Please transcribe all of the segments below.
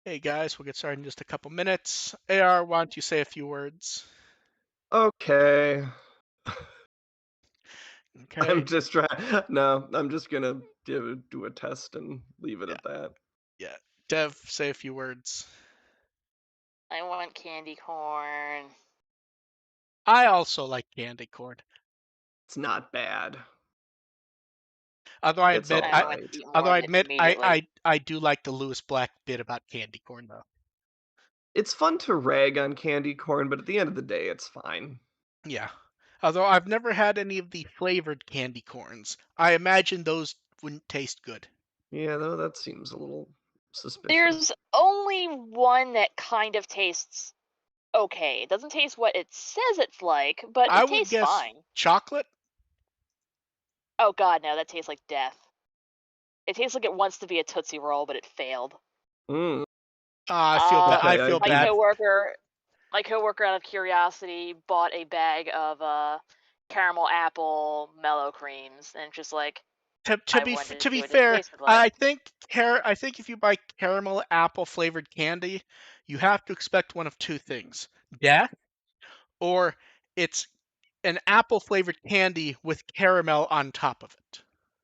Hey guys, we'll get started in just a couple minutes. AR, why don't you say a few words? Okay. Okay. I'm just trying. No, I'm just gonna do a test and leave it Yeah. at that. Yeah. Dev, say a few words. I want candy corn. I also like candy corn. It's not bad. Although I It's admit, all I want right. to eat more of it immediately. I do like the Lewis Black bit about candy corn though. It's fun to rag on candy corn, but at the end of the day, it's fine. Yeah. Although I've never had any of the flavored candy corns. I imagine those wouldn't taste good. Yeah, though that seems a little suspicious. There's only one that kind of tastes okay. It doesn't taste what it says it's like, but I it would tastes guess fine. chocolate. Oh god, no, that tastes like death. It tastes like it wants to be a Tootsie Roll, but it failed. Mm. I feel bad. Okay, I I feel My bad. coworker, out of curiosity, bought a bag of caramel apple mellow creams, and just like, To I be wanted to to see be what it fair, tasted like. I think if you buy caramel apple flavored candy, you have to expect one of two things: death, or it's an apple flavored candy with caramel on top of it.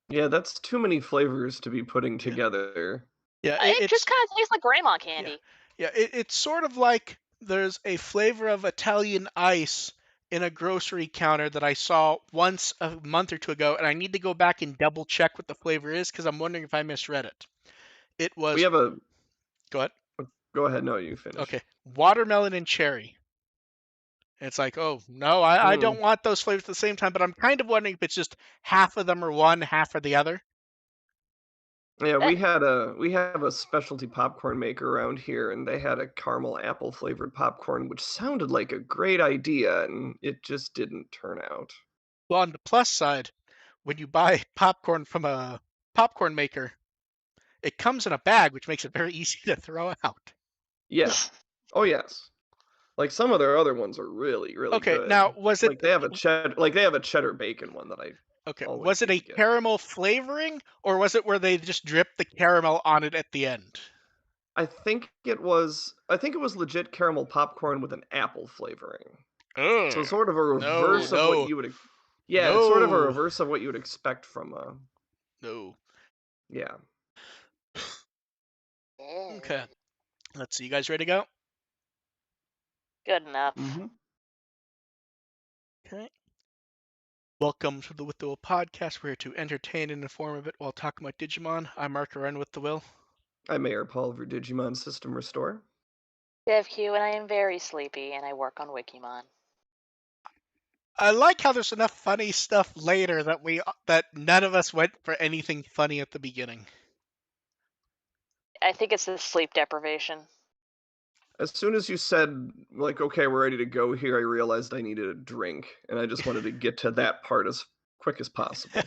Yeah, that's too many flavors to be putting Yeah, together. yeah, It just kind of tastes like grandma yeah, candy. yeah. It's sort of like there's a flavor of Italian ice in a grocery counter that I saw once a month or two ago, and I need to go back and double check what the flavor is because I'm wondering if I misread it. It We was have a. go ahead. Go ahead. No, you finish. Okay, watermelon and cherry. It's like, oh no, I Mm. don't want those flavors at the same time, but I'm kind of wondering if it's just half of them are one, half are the other. Yeah, Eh, we have a specialty popcorn maker around here, and they had a caramel apple flavored popcorn, which sounded like a great idea, and it just didn't turn out. Well, on the plus side, when you buy popcorn from a popcorn maker, it comes in a bag, which makes it very easy to throw out. Yeah. Oh yes. Like some of their other ones are really, really Okay, good. now Like they have a cheddar bacon one that I always was it need a to get. caramel flavoring or was it where they just dripped the caramel on it at the end? I think it was legit caramel popcorn with an apple flavoring. So Ugh. sort of a No, reverse of what no, you would. Yeah, it's sort of a no, reverse of what you would expect from a. no. Yeah. Okay, let's see. You guys ready to go? Good enough. Mm-hmm. Okay. Welcome to the WtW podcast. We're here to entertain and inform a bit while talking about Digimon. I'm Mark Aron with the Will. I'm Mayor Paul of your Digimon System Restore. DevQ, and I am very sleepy, and I work on Wikimon. I like how there's enough funny stuff later that none of us went for anything funny at the beginning. I think it's the sleep deprivation. As soon as you said, like, okay, we're ready to go here, I realized I needed a drink, and I just wanted to get to that part as quick as possible.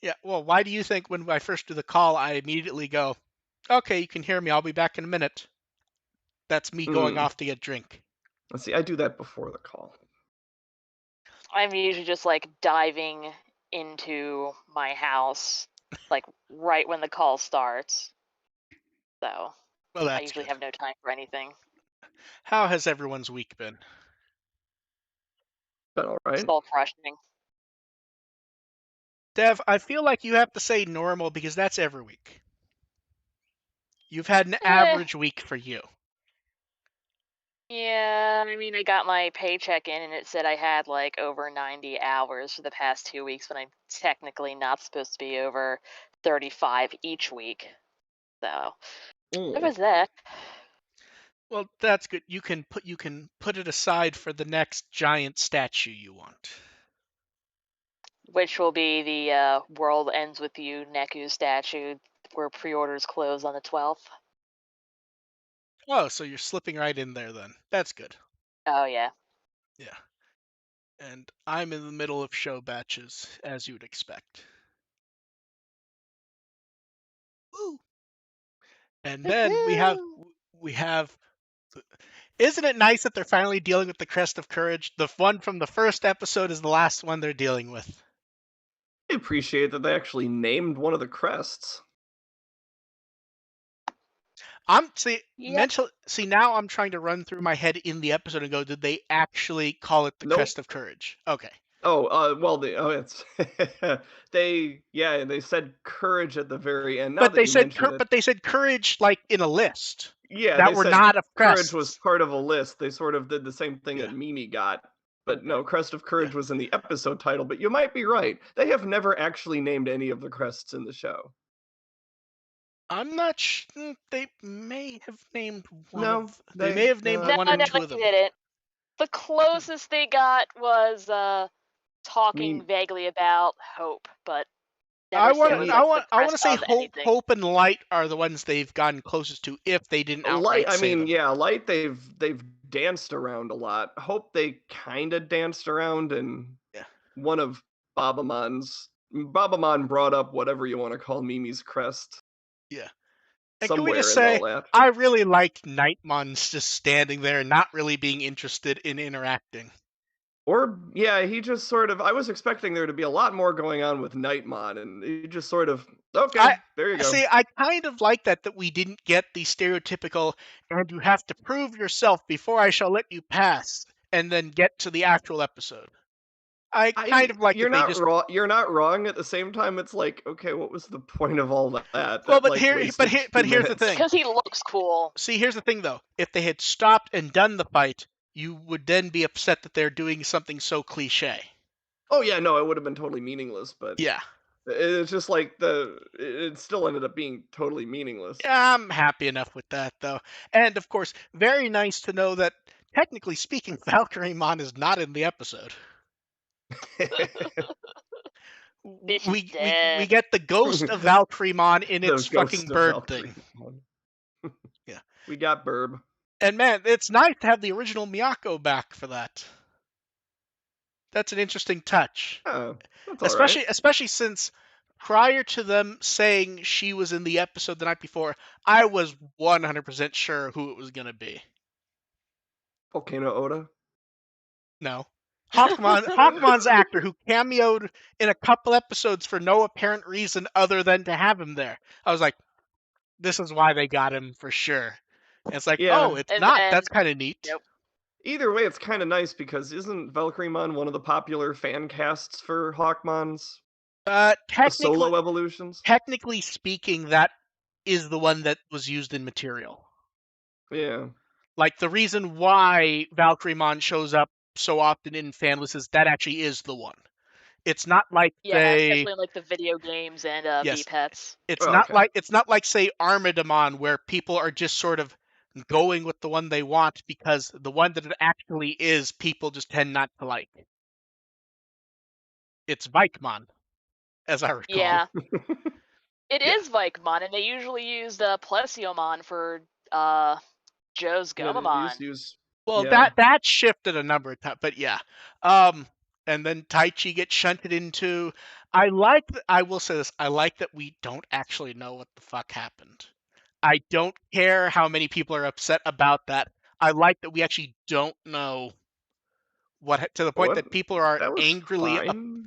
Yeah, well, why do you think when I first do the call, I immediately go, okay, you can hear me, I'll be back in a minute. That's me going Mm. off to get drink. Let's see, I do that before the call. I'm usually just like diving into my house, like right when the call starts. So Well, I that's usually good. have no time for anything. How has everyone's week been? Been all right. Soul crushing. Dev, I feel like you have to say normal because that's every week. You've had an average week for you. Yeah, I mean, I got my paycheck in and it said I had like over 90 hours for the past 2 weeks when I'm technically not supposed to be over 35 each week. So, there was that. Well, that's good. You can put it aside for the next giant statue you want. Which will be the World Ends With You Neku statue, where pre-orders close on the 12th. Oh, so you're slipping right in there then. That's good. Oh, yeah. Yeah. And I'm in the middle of show batches, as you'd expect. Woo! And then we have isn't it nice that they're finally dealing with the Crest of Courage? The one from the first episode is the last one they're dealing with. I appreciate that they actually named one of the crests. Yep. See now I'm trying to run through my head in the episode and go, did they actually call it the Nope. Crest of Courage? Okay. It's they said courage at the very end. Now that you mention it, But they said courage like in a list yeah, that they were said not of courage was crests. part of a list. They sort of did the same thing Yeah. that Mimi got. But Right. no, Crest of Yeah. Courage was in the episode title, but you might be right. They have never actually named any of the crests in the show. I'm not they may have named one No, of they may have named No, one or no, two of they them. didn't. The closest they got was talking Me vaguely about hope, but I never want said it to was me I like the want I want to crest say of anything. Hope and Light are the ones they've gotten closest to if they didn't Light, outright say them. yeah, Light they've danced around a lot. Hope they kind of danced around, and Yeah. one of Babamon brought up whatever you want to call Mimi's crest Yeah. And can we just somewhere in all say that. I really liked Nightmon's just standing there not really being interested in interacting. Or yeah, he just sort of I was expecting there to be a lot more going on with Nightmon, and he just sort of I okay, there you go. see. I kind of like that we didn't get the stereotypical "and you have to prove yourself before I shall let you pass," and then get to the actual episode. I kind of like You're that they not just wrong. You're not wrong. At the same time, it's like, okay, what was the point of all that? well, That like wasted but two here's the minutes. thing. Because he looks cool. See, here's the thing though. If they had stopped and done the fight, you would then be upset that they're doing something so cliche. Oh yeah, no, it would have been totally meaningless. But Yeah. it's just like it still ended up being totally meaningless. Yeah, I'm happy enough with that though. And of course, very nice to know that technically speaking, Valkyremon is not in the episode. She's We dead. get the ghost of Valkyremon in The its fucking ghost of bird Valkyrie. thing. Yeah. We got Burb. And man, it's nice to have the original Miyako back for that. That's an interesting touch. Oh, that's all right. Especially since prior to them saying she was in the episode the night before, I was 100% sure who it was going to be. Volcano Oda. No. Hawkmon's actor who cameoed in a couple episodes for no apparent reason other than to have him there. I was like, this is why they got him for sure. And it's like, Yeah. oh, it's And not. then, That's kind of neat. nope. Either way, it's kind of nice because isn't Valkyremon one of the popular fan casts for Hawkmon's solo evolutions? Technically speaking, that is the one that was used in material. Yeah. Like the reason why Valkyremon shows up so often in fanlists is that actually is the one. It's not like Yeah, especially in like the video games and yes, V-Pets. it's Oh, not okay. like say Armadamon where people are just sort of going with the one they want because the one that it actually is people just tend not to like. It's Vikemon, as I recall. Yeah. It Yeah. is Vikemon, and they usually used Plesiomon for Joe's Yeah, they Gomamon. use Well, yeah. that shifted a number of times, but yeah. And then Taichi gets shunted into. I will say this. I like that we don't actually know what the fuck happened. I don't care how many people are upset about that. I like that we actually don't know what to the point What? that people are That was angrily. fine.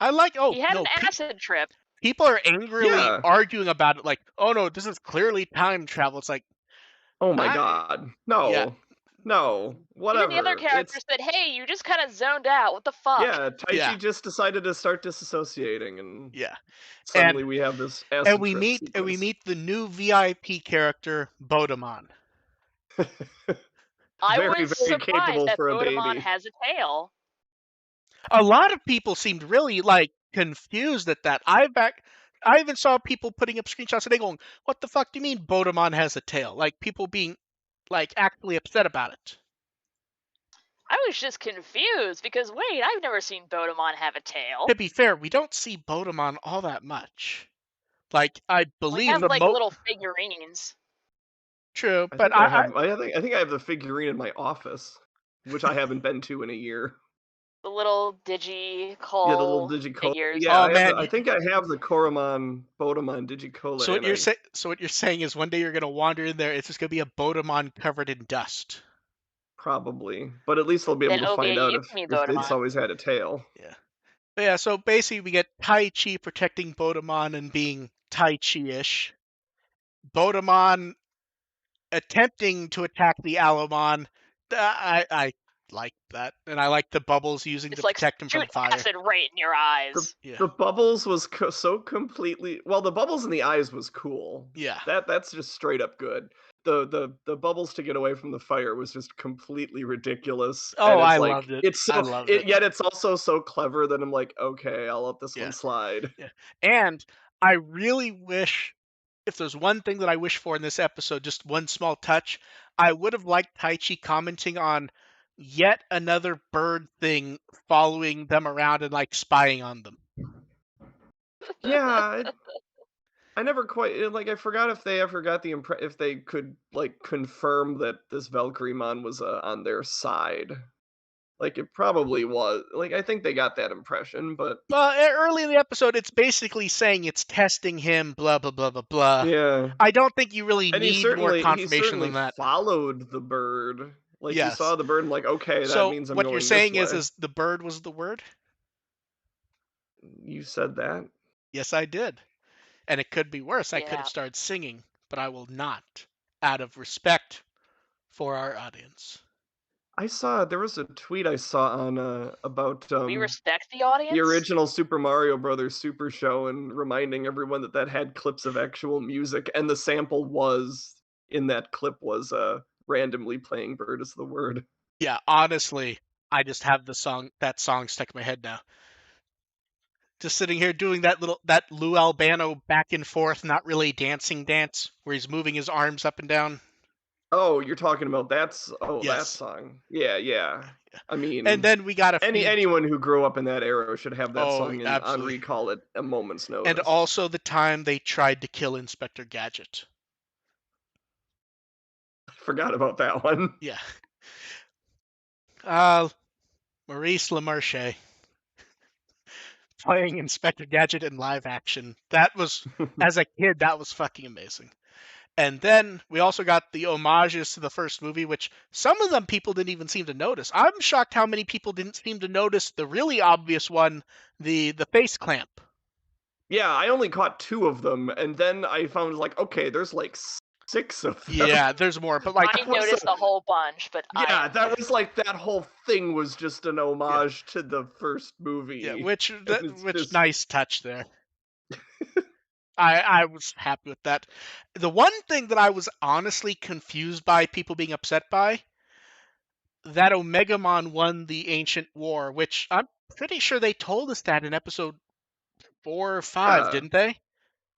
I like. Oh He had no, an acid trip. people are angrily Yeah. arguing about it. Like, oh no, this is clearly time travel. It's like, Oh my god. No. Yeah. No. Even the other Whatever. characters said, "Hey, you just kind of zoned out. What the fuck?" Yeah, Taichi Yeah. just decided to start disassociating, and yeah. suddenly we have this acid And we trip meet sequence. the new VIP character Botamon. I Very, was very surprised capable that for a Botamon baby. has a tail. A lot of people seemed really like confused at that. I even saw people putting up screenshots and they going, "What the fuck do you mean Botamon has a tail?" Like people being like actually upset about it. I was just confused because wait, I've never seen Botamon have a tail. To be fair, we don't see Botamon all that much. Like I We believe have the like little figurines. True, I but think I think I have the figurine in my office, which I haven't been to in a year. The little Yeah, the little Digicola Digicola. figures. Yeah, Oh man, I think I have the Koromon Botamon Digicola, so and I what you're saying is one day you're gonna wander in there, it's just gonna be a Botamon covered in dust. probably, but at least I'll be able Then to okay, find out you can meet if it's Botamon. always had a tail. Yeah. But yeah, so basically we get Tai Chi protecting Botamon and being Tai Chi-ish. Botamon attempting to attack the Alomon. I like that, and I like the bubbles using It's to like protect him shoot from fire. acid right in your The eyes. Yeah, the bubbles was so completely well. The bubbles in the eyes was cool. yeah. That's just straight up good. The bubbles to get away from the fire was just completely ridiculous, Oh, and it's I like loved it. it's I so loved it. yet it's also so clever that I'm like, okay, I'll let this Yeah, one slide. yeah. And I really wish, if there's one thing that I wish for in this episode, just one small touch, I would have liked Taichi commenting on yet another bird thing following them around and like spying on them. Yeah, I never quite like. I forgot if they ever got if they could like confirm that this Valkyrieman was on their side. Like it probably was. Like I think they got that impression, but Well, early in the episode, it's basically saying it's testing him, blah, blah, blah, blah, blah. yeah. I don't think you really And he need more confirmation certainly than that. followed the bird. Like he Yes. saw the bird and like, okay, that So means I'm what you're going this saying way. is the bird was the word? You said that? Yes, I did. And it could be worse. I Get could have out. started singing, but I will not, out of respect for our audience. I saw there was a tweet I saw on about We respect the the audience. original Super Mario Brothers Super Show and reminding everyone that that had clips of actual music and the sample was in that clip was randomly playing Bird is the Word. Yeah, honestly, I just have that song stuck in my head now. Just sitting here doing that Lou Albano back and forth, not really dancing dance, where he's moving his arms up and down. Oh, you're talking about that Yes. song. Yeah, yeah. Yeah. I And mean, then we got a feed. anyone who grew up in that era should have that Oh, song on absolutely. recall at a moment's And notice. also the time they tried to kill Inspector Gadget. Forgot about that one. Yeah. Maurice LaMarche playing Inspector Gadget in live action. That was, as a kid, that was fucking amazing. And then we also got the homages to the first movie, which some of them people didn't even seem to notice. I'm shocked how many people didn't seem to notice the really obvious one, the face clamp. Yeah, I only caught 2 of them, and then I found like, okay, there's like 6 of them. Yeah, there's more, but like I noticed a whole bunch, but yeah, that was like that whole thing was just an homage to the first movie. yeah, which just nice touch there. I was happy with that. The one thing that I was honestly confused by, people being upset by, that Omegamon won the ancient war, which I'm pretty sure they told us that in episode 4 or 5, yeah, didn't they?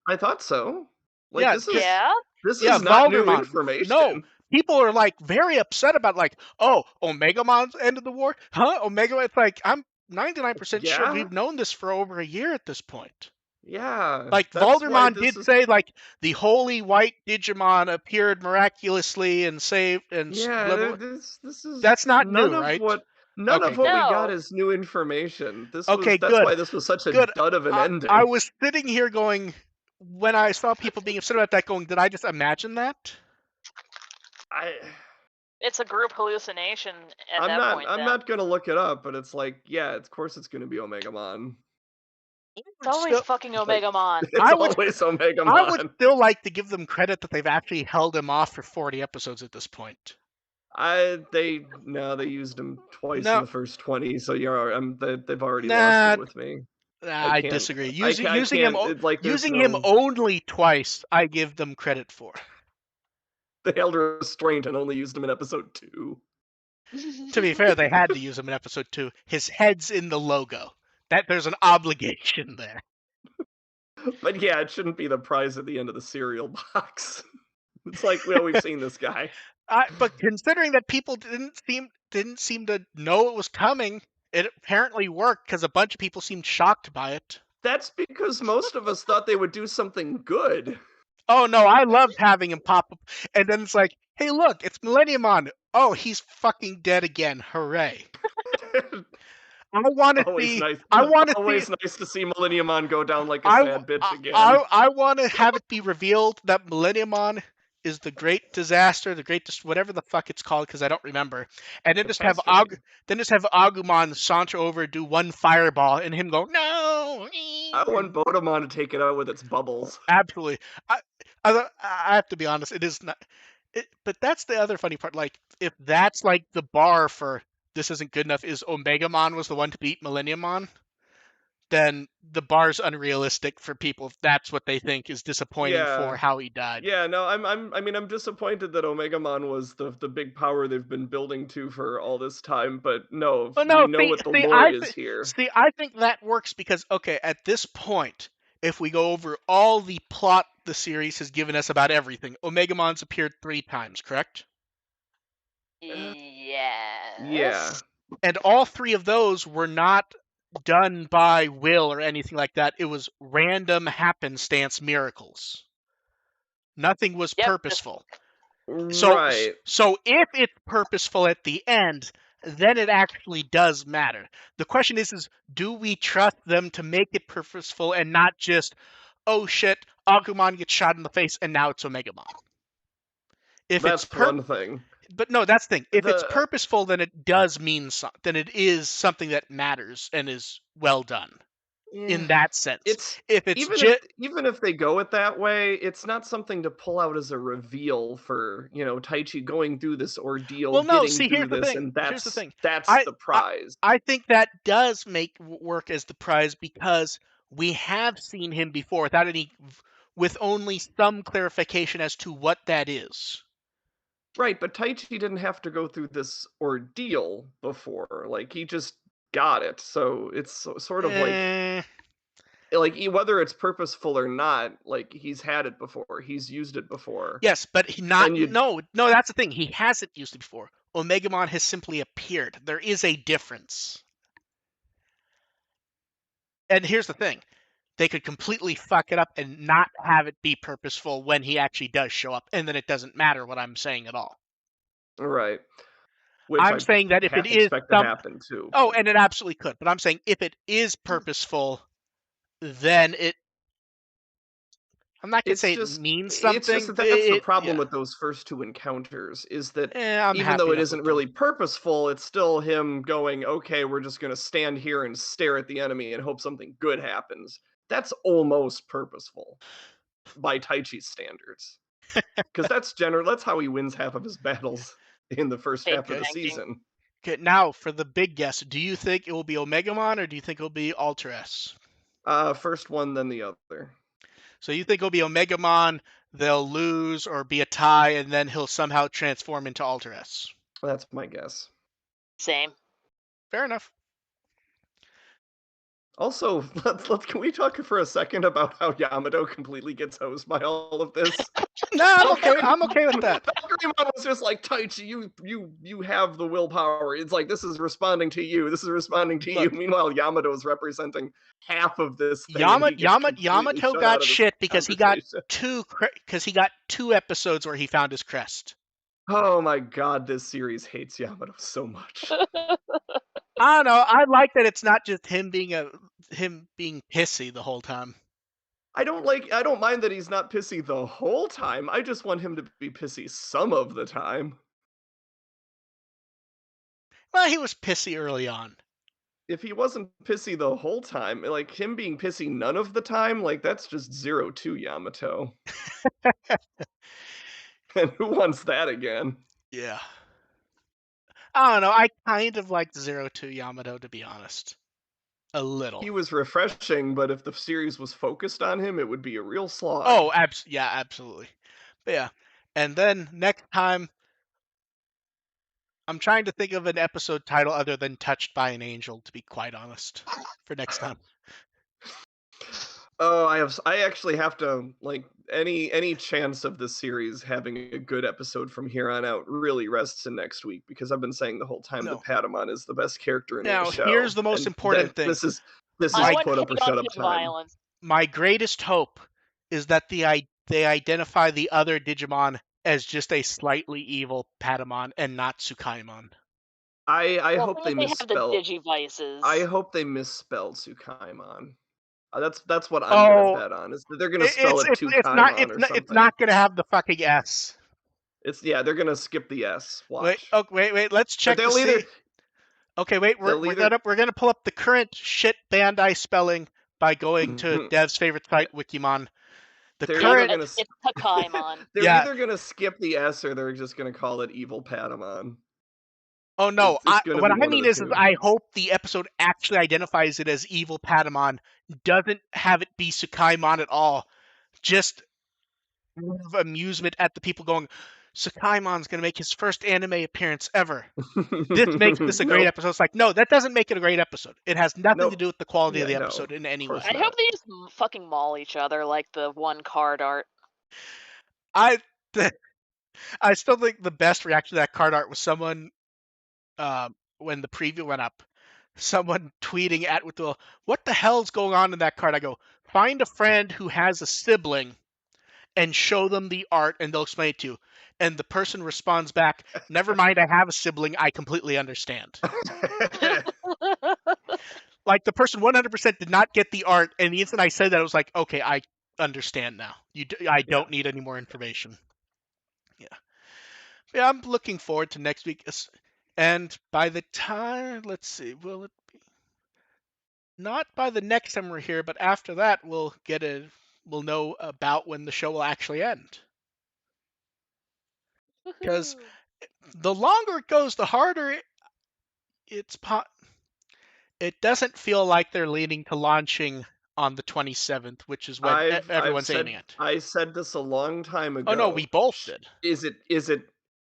I thought so. Like Yeah, yeah. this yeah, is not new Valdermon. information. No, people are like very upset about like, oh, Omegamon's ended the war, huh? Omega. It's like I'm 99% sure Yeah, we've known this for over a year at this point. yeah. Like That's why Valdermon this did is. say like the holy white Digimon appeared miraculously and saved and Yeah, blah, blah, blah. this is That's not new, right? none Okay, of what good. we got No. is new information. Okay, That's good. why this was such a Good. dud of an ending. I was sitting here going, when I saw people being upset about that, going, did I just imagine that? It's a group hallucination at I'm that not point. I'm Then not gonna look it up, but it's like, yeah, of course it's gonna be Omegamon. it's always fucking Like, Omegamon. it's I would- always I would Omegamon. still like to give them credit that they've actually held him off for 40 episodes at this point. They used him twice in No, the first 20, so they've already lost nah, it with me. I disagree. I Using him, can't like there's using him no only twice, I give them credit for. they held restraint and only used him in episode 2. To be fair, they had to use him in episode 2. His head's in the logo. That there's an obligation there. But yeah, it shouldn't be the prize at the end of the cereal box. It's like, well, we've seen this guy. But considering that people didn't seem to know it was coming, it apparently worked because a bunch of people seemed shocked by it. That's because most of us thought they would do something good. Oh no, I loved having him pop up, and then it's like, hey, look, it's Millenniumon. Oh, he's fucking dead again! Hooray! I want to see. Nice. I want to always see. nice to see Millenniumon go down like a sad bitch again. I want to have it be revealed that Millenniumon is the Great Disaster, whatever the fuck it's called, because I don't remember. And Catastrophe. then just have Agumon saunter over, do one fireball, and him go no. I want Botamon to take it out with its bubbles. Absolutely. I have to be honest. It is not. But that's the other funny part. Like, if that's like the bar for this isn't good enough, is Omegamon was the one to beat Millenniumon, then the bar's unrealistic for people if that's what they think is disappointing for Yeah. how he died. Yeah, no, I'm disappointed that Omegamon was the big power they've been building to for all this time, but no, Well, we no, know what the lore is here. I think that works because okay, at this point, if we go over all the plot the series has given us about everything, Omegamon's appeared 3 times, correct? Yeah. Yes. And all 3 of those were not done by will or anything like that. It was random happenstance miracles. Nothing was Yep. purposeful. Right. So if it's purposeful at the end, then it actually does matter. The question is do we trust them to make it purposeful and not just, oh shit, Agumon gets shot in the face and now it's Omegamon? If it's That's one thing. But no, that's the thing. If it's The purposeful, then it does mean something. Then it is something that matters and is well done eh, in that sense. it's If it's even if they go it that way, it's not something to pull out as a reveal for, Taichi going through this ordeal, well, no. getting See, through here's the this, thing. and Here's the that's thing. that's I the I, prize. I think that does make work as the prize because we have seen him before with only some clarification as to what that is. Right, but Taichi didn't have to go through this ordeal before. Like he just got it. So it's sort of Eh, whether it's purposeful or not, like he's had it before. He's used it before. yes, but And you no. That's the thing. He hasn't used it before. Omegamon has simply appeared. There is a difference. And here's the thing. They could completely fuck it up and not have it be purposeful when he actually does show up, and then it doesn't matter what I'm saying at all. right, which I'm I saying that if it is expect to happen too. oh, and it absolutely could, but I'm saying if it is purposeful, then I'm not gonna It's say it just means it's just something, that but that's the problem yeah. with those first 2 encounters is that I'm even though happy it enough isn't with them. really purposeful, it's still him going, "Okay, we're just going to stand here and stare at the enemy and hope something good happens." That's almost purposeful by Taichi's standards. Because that's how he wins half of his battles in the first half Paper of the Okay. tanking. season. Okay, now for the big guess, do you think it will be Omegamon or do you think it'll be Ultra S? First one, then the other. So you think it'll be Omegamon, they'll lose or be a tie, and then he'll somehow transform into Ultra S. That's my guess. Same. Fair enough. Also, can we talk for a second about how Yamato completely gets hosed by all of this? No, I'm okay with that. Valkyriemon was just like, Taichi, you have the willpower. It's like this is responding to you. This is responding to you. Look, Meanwhile, Yamato is representing half of this thing, and he gets completely Yamato shut out got of this shit because he got conversation. he got 2 episodes where he found his crest. Oh my god, this series hates Yamato so much. I don't know. I like that it's not just him being pissy the whole time. I don't mind that he's not pissy the whole time. I just want him to be pissy some of the time. Well, he was pissy early on. If he wasn't pissy the whole time, like him being pissy none of the time, like that's just 0 to Yamato. And who wants that again? Yeah. I don't know. I kind of liked 0-2 Yamato, to be honest. A little. He was refreshing, but if the series was focused on him, it would be a real slog. Oh, yeah, absolutely. But yeah. And then next time, I'm trying to think of an episode title other than Touched by an Angel, to be quite honest, for next time. Oh, I actually have to like any chance of this series having a good episode from here on out really rests in next week because I've been saying the whole time No. that Patamon is the best character in Now, the show. here's the most important thing. This is I want put up or hate on shut up him time. violence. My greatest hope is that they identify the other Digimon as just a slightly evil Patamon and not Tsukaimon. I Well, hope as they long as have the misspell. Digivices. I hope they misspelled Tsukaimon. That's what I'm gonna Oh, bet on. Is that they're gonna spell it Tukaimon or it's something. not gonna have the fucking S. They're gonna skip the S. Wait, Watch. oh, wait. Let's But check to see. Okay, wait. they'll We're either gonna pull up the current shit Bandai spelling by going to Dev's favorite site, Wikimon. The they're Yep, either current, gonna it's Takaimon. they're yeah. either gonna skip the S or they're just gonna call it Evil Patamon. Oh no, It's gonna what be I one of mean the is two. I hope the episode actually identifies it as evil Patamon, doesn't have it be Sukaimon at all. Just of amusement at the people going, Sakaimon's gonna make his first anime appearance ever. This makes this a great Nope. episode. It's like, no, that doesn't make it a great episode. It has nothing to Nope. do with the quality of Yeah, the no. episode in Of any way. course I hope not. they just fucking maul each other like the one card art. I I still think the best reaction to that card art was someone when the preview went up, someone tweeting at with the what the hell's going on in that card? I go, find a friend who has a sibling and show them the art and they'll explain it to you. And the person responds back, never mind, I have a sibling, I completely understand. Like the person 100% did not get the art, and the instant I said that, I was like, okay, I understand now. I Yeah. don't need any more information. Yeah, I'm looking forward to next week. And by the time, let's see, will it be not by the next time we're here, but after that, we'll know about when the show will actually end. Because Woohoo. the longer it goes, the harder it doesn't feel like they're leaning to launching on the 27th, which is when I've everyone's said aiming at. I said this a long time Oh no, we ago. both did. Is it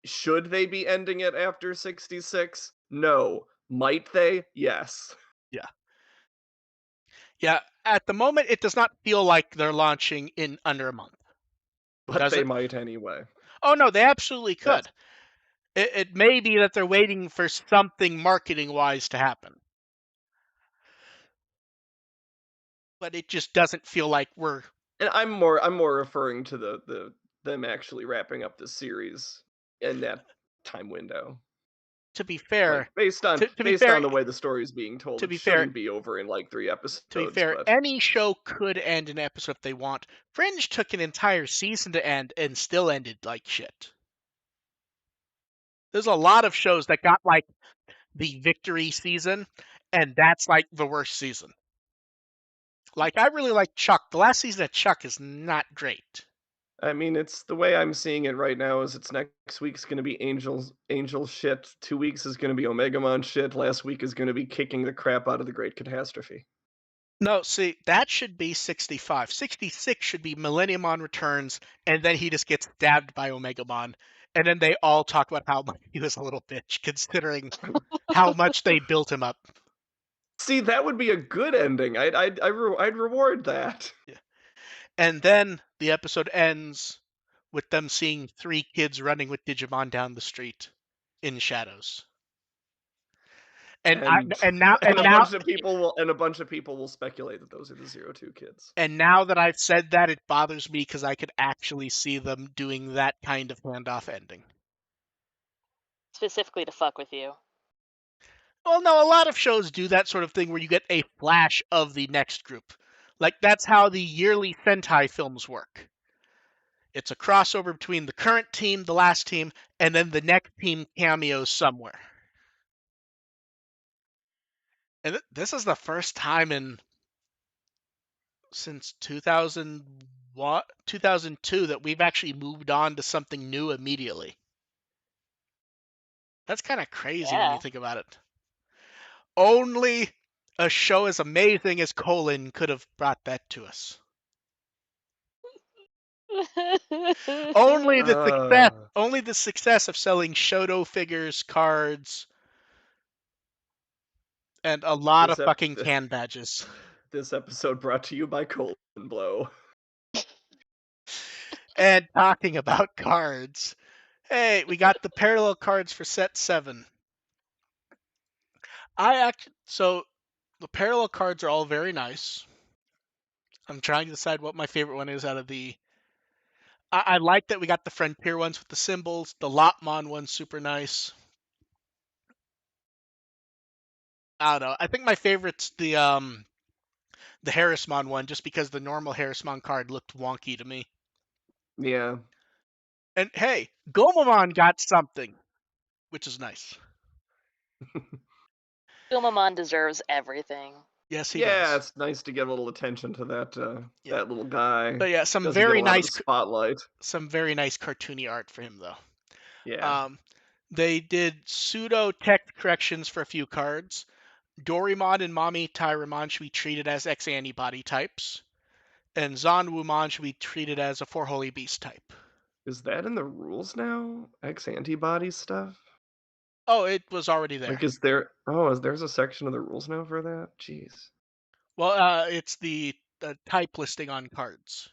should they be ending it after 66? No. Might they? Yes. Yeah. Yeah, at the moment, it does not feel like they're launching in under a month. But Does they it? might anyway. Oh no, they absolutely That's could. It may be that they're waiting for something marketing-wise to happen, but it just doesn't feel like we're. and I'm more referring to the them actually wrapping up the series in that time window. To be Like fair, based on to be based fair, on the way the story is being told, to it be fair, shouldn't be over in like 3 to be episodes, fair, but any show could end an episode if they want. Fringe took an entire season to end and still ended like shit. There's a lot of shows that got like the victory season, and that's like the worst season. Like I really like Chuck. The last season of Chuck is not great. I mean, it's the way I'm seeing it right now is it's next week's going to be Angel shit, 2 weeks is going to be Omegamon shit, last week is going to be kicking the crap out of the Great Catastrophe. No, see, that should be 65. 66 should be Millenniumon returns, and then he just gets stabbed by Omegamon. And then they all talk about how much he was a little bitch, considering how much they built him up. See, that would be a good ending. I'd reward that. Yeah. And then the episode ends with them seeing 3 kids running with Digimon down the street in shadows. And And now a bunch of people will speculate that those are the 02 kids. and now that I've said that, it bothers me because I could actually see them doing that kind of handoff ending. Specifically to fuck with you. Well, no, a lot of shows do that sort of thing where you get a flash of the next group. Like that's how the yearly Sentai films work. It's a crossover between the current team, the last team, and then the next team cameos somewhere. And this is the first time since 2002 that we've actually moved on to something new immediately. That's kind of crazy when you Yeah. think about it. Only a show as amazing as Colin could have brought that to us. Only the success of selling Shoto figures, cards, and a lot of fucking can badges. This episode brought to you by Colon Blow. And talking about cards. Hey, we got the parallel cards for set 7. So the parallel cards are all very nice. I'm trying to decide what my favorite one is out of the. I like that we got the Frontier ones with the symbols. The Lotmon one's super nice. I don't know. I think my favorite's the the Harrismon one, just because the normal Harrismon card looked wonky to me. Yeah. And hey, Gomamon got something, which is nice. Botamon deserves everything. Yes, he Yeah, does. it's nice to give a little attention to that Yeah. that little guy. But yeah, some Doesn't get a very lot of nice the spotlight. cartoony art for him though. Yeah. They did pseudo text corrections for a few cards. Dorimon and Mommy Tyramon should be treated as X-antibody types, and Zanwumon should be treated as a Four Holy Beast type. Is that in the rules now? X-antibody stuff? Oh, it was already there. Like, is there's a section of the rules now for that? Jeez. Well, it's the type listing on cards,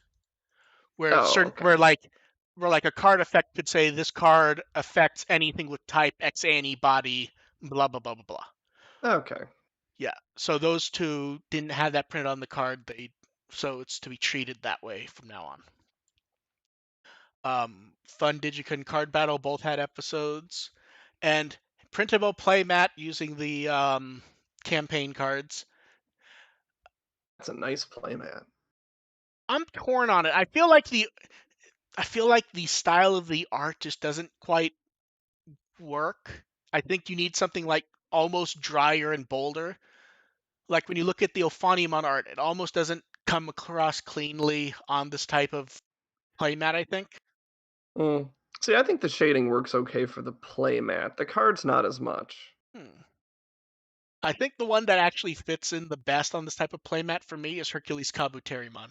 where Oh, certain okay. where like a card effect could say this card affects anything with type X antibody, blah blah blah blah blah. Okay. Yeah, so those two didn't have that printed on the card. So it's to be treated that way from now on. Fun Digicon card battle both had episodes, and printable playmat using the campaign cards. That's a nice playmat. I'm torn on it. I feel like the style of the art just doesn't quite work. I think you need something like almost drier and bolder. Like when you look at the Ophanimon art, it almost doesn't come across cleanly on this type of playmat, I think. Mm. See, I think the shading works okay for the playmat. The card's not as much. I think the one that actually fits in the best on this type of playmat for me is Hercules Kabuterimon.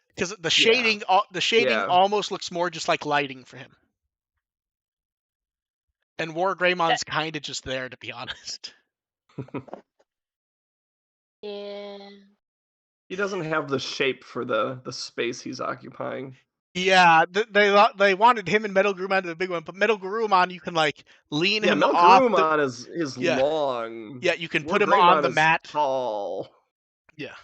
Because the Yeah. shading Yeah. almost looks more just like lighting for him. And War Greymon's kind of just there, to be honest. Yeah. He doesn't have the shape for the space he's occupying. Yeah, they wanted him and Metal Garurumon to the big one, but Metal Garurumon you can like lean Yeah, him Metal off the Garurumon is yeah long. yeah you can War put him on Greymon the is mat. tall. Yeah,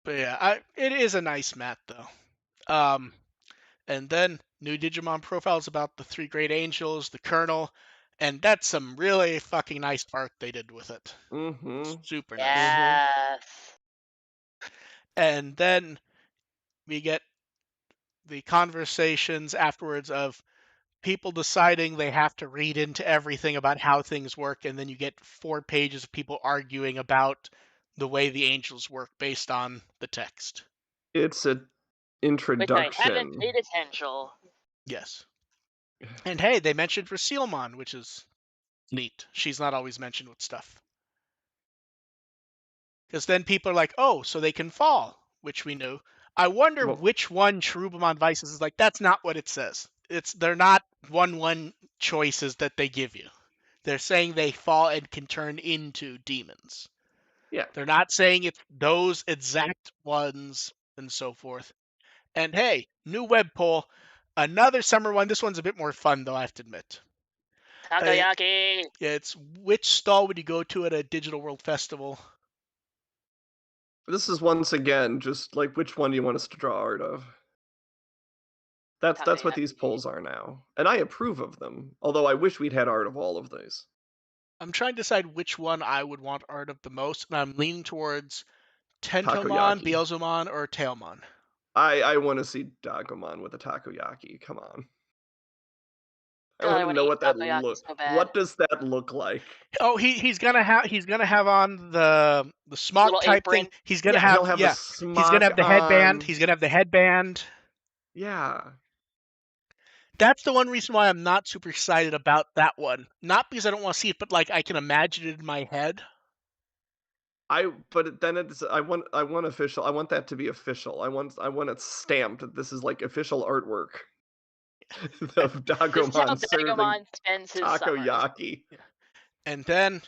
but yeah, it is a nice mat though. And then new Digimon profiles about the three great angels, the Colonel, and that's some really fucking nice art they did with it. Mm-hmm. Super nice. Yes. And then we get the conversations afterwards of people deciding they have to read into everything about how things work, and then you get 4 pages of people arguing about the way the angels work based on the text. It's an Which I haven't introduction. paid attention. Yes. And hey, they mentioned Rasilmon, which is neat. She's not always mentioned with stuff. Because then people are like, oh, so they can fall, which we knew. I wonder Well, which one Cherubimon Vices is like, that's not what it says. They're not 1/1 choices that they give you. They're saying they fall and can turn into demons. yeah. They're not saying it's those exact ones and so forth. And hey, new web poll, another summer one. This one's a bit more fun though, I have to admit. Takoyaki. Yeah, it's which stall would you go to at a Digital World Festival? This is once again just like which one do you want us to draw art of? That's what these Takoyaki. polls are now. And I approve of them. Although I wish we'd had art of all of these. I'm trying to decide which one I would want art of the most, and I'm leaning towards Tentomon, Takoyaki. Beelzemon, or Tailmon. I want to see Dagomon with a takoyaki. Come on. I God, want I to want know to eat what that takoyaki so bad. What does that look like? Oh, he's gonna have on the smog Little type thing. apron. He's gonna Yeah, he'll have have a he's gonna smock have the headband. on. He's gonna have the headband. Yeah. That's the one reason why I'm not super excited about that one. Not because I don't want to see it, but like I can imagine it in my head. But then it's I want official. I want that to be official. I want it stamped that this is like official artwork of This is how Dagomon serving Dagomon spends his summers. takoyaki. And then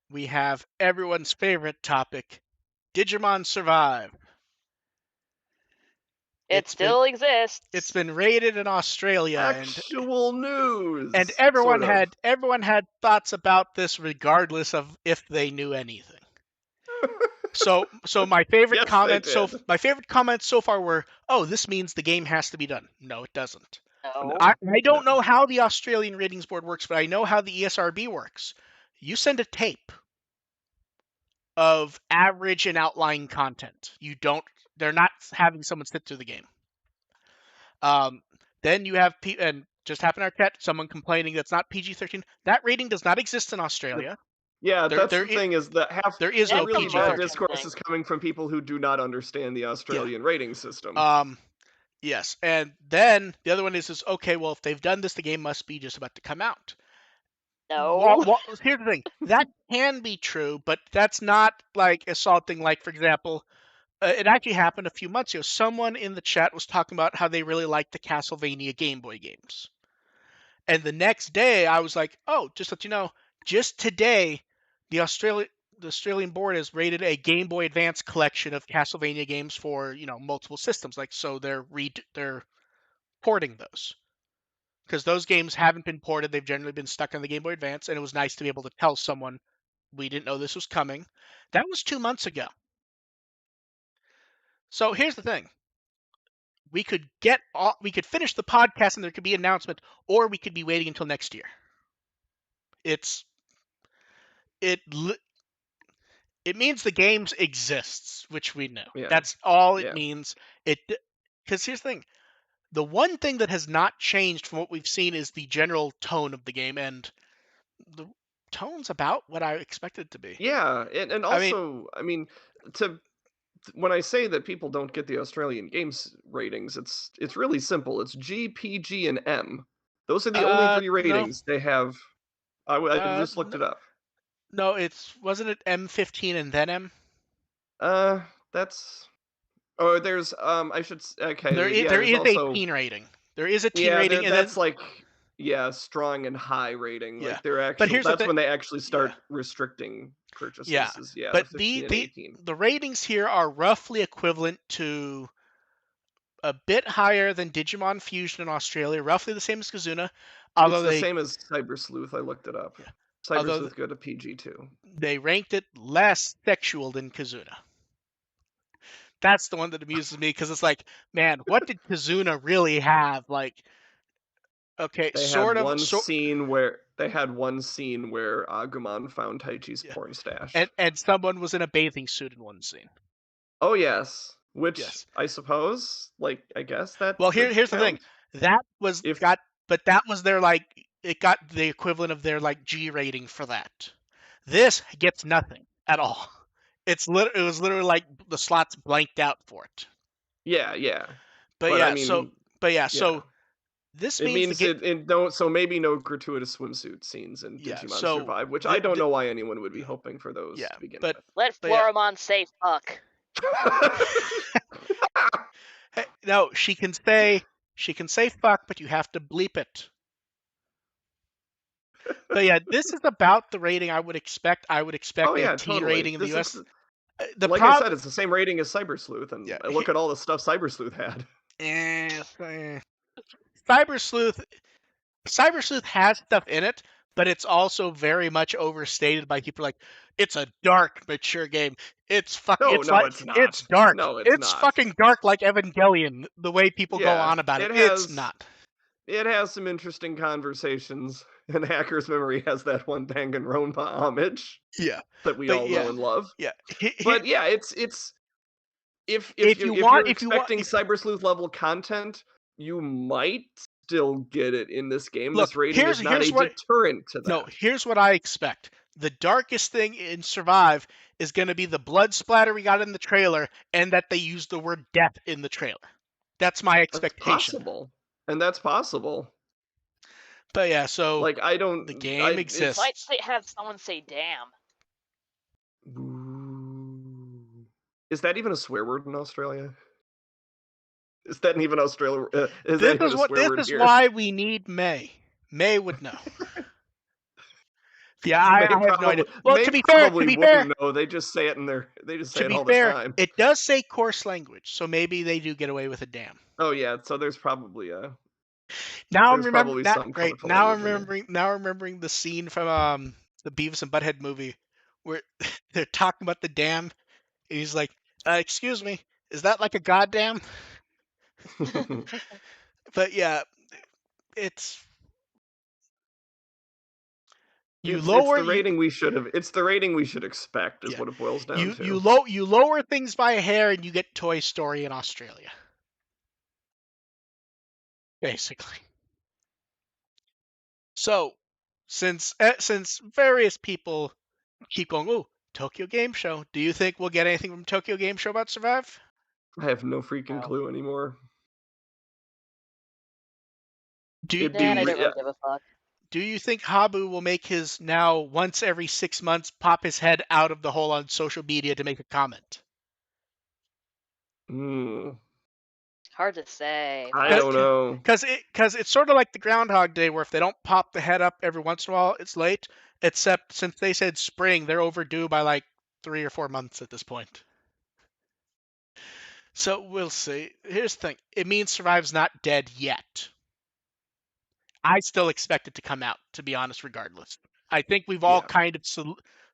we have everyone's favorite topic, Digimon Survive. It still exists. It's been rated in Australia, Actual news. and sort of. everyone had thoughts about this regardless of if they knew anything. So my favorite Yes, they comments did. so far were, "Oh, this means the game has to be done." No, it doesn't. No. I don't know how the Australian ratings board works, but I know how the ESRB works. You send a tape. of average and outlying content. They're not having someone sit through the game. Then you have and just happened in our chat, someone complaining that's not PG-13. That rating does not exist in Australia. Yeah, There, that's there, the thing is that there is the no That's a really bad American PG-13. discourse thing. is coming from people who do not understand the Australian rating system. Yes, and then the other one is okay. Well, if they've done this, the game must be just about to come out. No. Here's the thing. That can be true, but that's not like a solid thing. Like, for example, it actually happened a few months ago. Someone in the chat was talking about how they really liked the Castlevania Game Boy games. And the next day, I was like, oh, just to let you know, just today, the Australian board has rated a Game Boy Advance collection of Castlevania games for multiple systems. Like, so they're porting those because those games haven't been ported. They've generally been stuck on the Game Boy Advance, and it was nice to be able to tell someone we didn't know this was coming. That was 2 months ago. So here's the thing: we could finish the podcast, and there could be an announcement, or we could be waiting until next year. It means the games exists, which we know. Yeah. That's all it Yeah. means. Because here's the thing: the one thing that has not changed from what we've seen is the general tone of the game, and the tone's about what I expected it to be. Yeah, and I mean, also, I mean, to when I say that people don't get the Australian games ratings, it's really simple. It's G, P, G, and M. Those are the only three no, ratings they have. I just looked no, it up. no, wasn't it M15 and then M? Uh, that's oh, there's I should okay, yeah, There there's is a also teen rating. There is a teen yeah, rating, and then that's like yeah, strong and high rating. yeah. Like they're But actual here's the that's thing. when they actually Yeah, start restricting yeah. purchases is yeah, the But 15 and 18. the ratings here are roughly equivalent to a bit higher than Digimon Fusion in Australia, roughly the same as Kazuna, It's although the same as Cyber Sleuth. I looked it up. yeah, Cyber although Sleuth got a PG too. they ranked it less sexual than Kazuna. That's the one that amuses me because it's like, man, what did Kazuna really have? Like, okay, They had one scene where Agumon found Taichi's yeah, porn stash. and someone was in a bathing suit in one scene. Oh yes, which Yes. I suppose, like, I guess that Well, could here's the thing. count if That was their like, it got the equivalent of their like G rating for that. This gets nothing at all. It was literally like the slots blanked out for it. yeah, yeah. But But I yeah, so mean, but yeah, yeah. so this It means the means game. it don't so maybe no gratuitous swimsuit scenes in Yeah, Digimon so Survive, which I don't th know why anyone would be yeah, hoping for those yeah, to begin but with. Let but yeah, Floramon say fuck. hey, no, she can say fuck, but you have to bleep it. But yeah, this is about the rating I would expect. I would Oh expect a yeah, teen totally. rating in the This U.S. is The like I problem, said, it's the same rating as Cyber Sleuth, and yeah, I look at all the stuff Cyber Sleuth had. Cyber Sleuth. Cyber Sleuth has stuff in it, but it's also very much overstated by people like it's a dark, mature game. No, no, it's it's not. dark. No, it's It's not. fucking dark like Evangelion. The way people go Yeah, on about it, it's not. it has some interesting conversations, and Hacker's Memory has that one Danganronpa homage Yeah, that we but all know yeah, and love. yeah. But yeah, it's If you if want, you're expecting Cyber Sleuth level content, you might still get it in this game. look, This rating is not here's a what deterrent to no, that. here's what I expect. The darkest thing in Survive is going to be the blood splatter we got in the trailer, and that they use the word death in the trailer. That's my That's expectation. possible. And that's possible. But yeah, so Like I the don't game I Might exists. have someone say damn. Ooh. Is that even a swear word in Australia? Is that even Australia? Is that even a swear This word is here? why we need May. May would know. Yeah, I have no idea. Well, May to probably be fair, wouldn't know. They just say it they just say to it be all the fair, time. it does say coarse language, so maybe they do get away with a damn. Oh yeah, so there's probably Now I'm remembering that. some Great. colorful language in there. Now I'm remembering the scene from the Beavis and Butthead movie where they're talking about the dam, and he's like, "Excuse me, is that like a goddamn?" But yeah, it's You It's lower the you rating we should have. It's the rating we should expect, is yeah what it boils down you to. you lower things by a hair and you get Toy Story in Australia, basically. So since various people keep going, oh, Tokyo Game Show, do you think we'll get anything from Tokyo Game Show about Survive? I have no freaking No. clue anymore. Do It'd That I you don't be really give a fuck. do you think Habu will make his now once every 6 months pop his head out of the hole on social media to make a comment? mm, Hard to say. I don't know. Because it's sort of like the Groundhog Day, where if they don't pop the head up every once in a while, it's late. Except since they said spring, they're overdue by like 3 or 4 months at this point. So we'll see. Here's the thing: it means Survive's not dead yet. I still expect it to come out, to be honest, regardless. I think we've all Yeah, kind of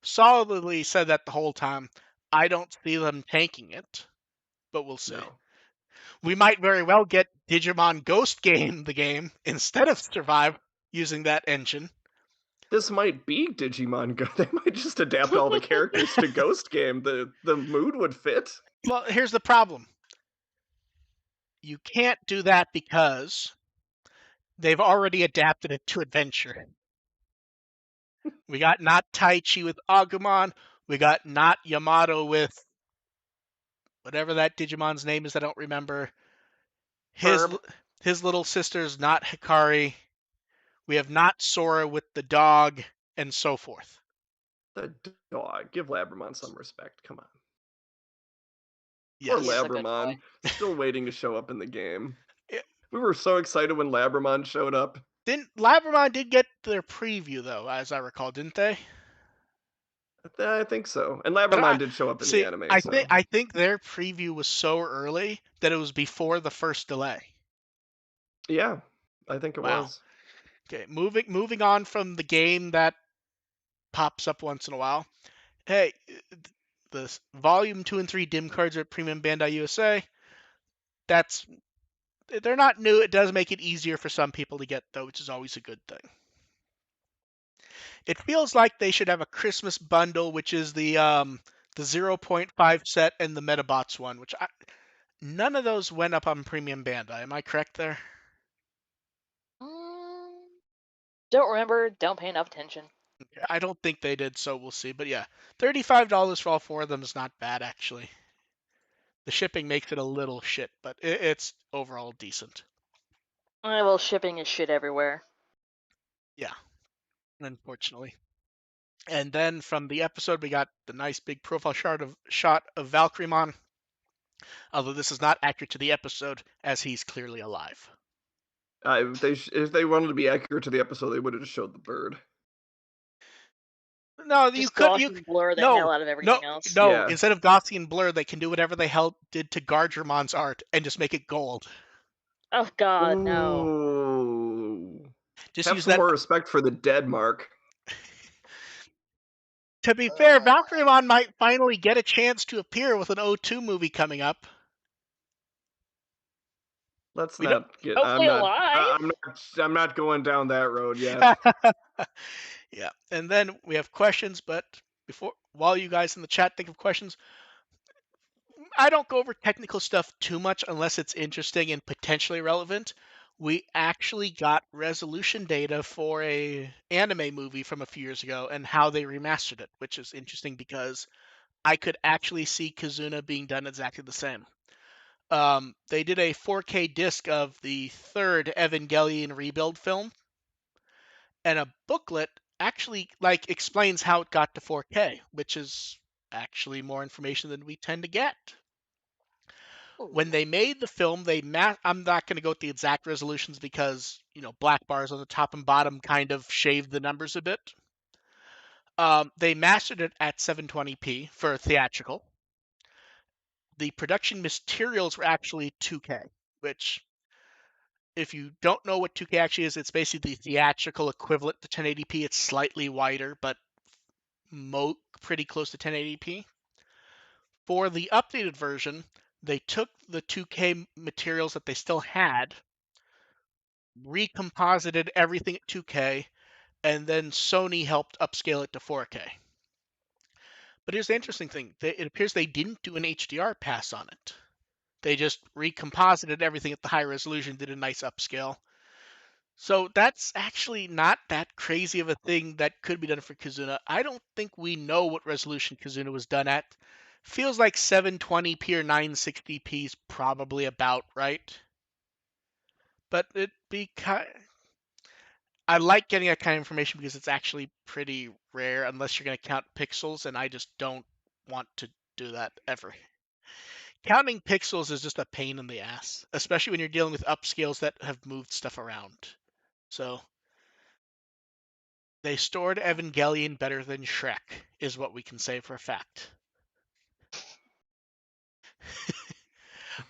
solidly said that the whole time. I don't see them tanking it, but we'll see. no. We might very well get Digimon Ghost Game, the game, instead of Survive using that engine. This might be Digimon Go. They might just adapt all the characters to Ghost Game. The mood would fit. Well, here's the problem. You can't do that because they've already adapted it to Adventure. We got not Taichi with Agumon. We got not Yamato with whatever that Digimon's name is. I don't remember. His Herb, his little sister's not Hikari. We have not Sora with the dog, and so forth. the dog. Give Labramon some respect. Come on. Poor He is Yes. a good boy. Labramon. Still waiting to show up in the game. It- We were so excited when Labramon showed up. Didn't Labramon did get their preview though, as I recall, didn't they? I think so. And But Labramon did show up in the see, anime, so I think their preview was so early that it was before the first delay. yeah, I think it Wow. was. Okay, moving on from the game that pops up once in a while. Hey, the Volume 2 and 3 dim cards are at Premium Bandai USA. That's they're not new. It does make it easier for some people to get though, which is always a good thing. It feels like they should have a Christmas bundle, which is the 0.5 set and the Metabots one, none of those went up on Premium Bandai. Am I correct there? Mm, don't remember. Don't pay enough attention. I don't think they did, so we'll see. But yeah, $35 for all four of them is not bad actually. The shipping makes it a little shit, but it's overall decent. Well, shipping is shit everywhere. Yeah, unfortunately. And then from the episode, we got the nice big profile shot of Valkyremon. Although this is not accurate to the episode, as he's clearly alive. If they wanted to be accurate to the episode, they would have just showed the bird. No, you Just could gloss you and blur the no hell out of no everything else. no. Yeah. Instead of Gaussian blur, they can do whatever the hell did to Gargermon's art and just make it gold. Oh God, no. Ooh. Just Have use some that. more respect for the dead mark. To be fair, Valkyremon might finally get a chance to appear with an O2 movie coming up. Let's We don't. not get. Hopefully alive. I'm not going down that road yet. Yeah, and then we have questions, but while you guys in the chat think of questions, I don't go over technical stuff too much unless it's interesting and potentially relevant. We actually got resolution data for a anime movie from a few years ago and how they remastered it, which is interesting because I could actually see Kazuna being done exactly the same. They did a 4K disc of the third Evangelion rebuild film, and a booklet actually like explains how it got to 4K, which is actually more information than we tend to get. When Ooh. they made the film, I'm not going to go with the exact resolutions because black bars on the top and bottom kind of shaved the numbers a bit. They mastered it at 720p for theatrical. The production materials were actually 2K, which if you don't know what 2K actually is, it's basically the theatrical equivalent to 1080p. It's slightly wider, but pretty close to 1080p. For the updated version, they took the 2K materials that they still had, recomposited everything at 2K, and then Sony helped upscale it to 4K. But here's the interesting thing: it appears they didn't do an HDR pass on it. They just recomposited everything at the high resolution, did a nice upscale. So that's actually not that crazy of a thing that could be done for Kizuna. I don't think we know what resolution Kizuna was done at. Feels like 720p or 960p is probably about right. But it'd be I like getting that kind of information because it's actually pretty rare unless you're going to count pixels, and I just don't want to do that ever. Counting pixels is just a pain in the ass, especially when you're dealing with upscales that have moved stuff around. So they stored Evangelion better than Shrek, is what we can say for a fact.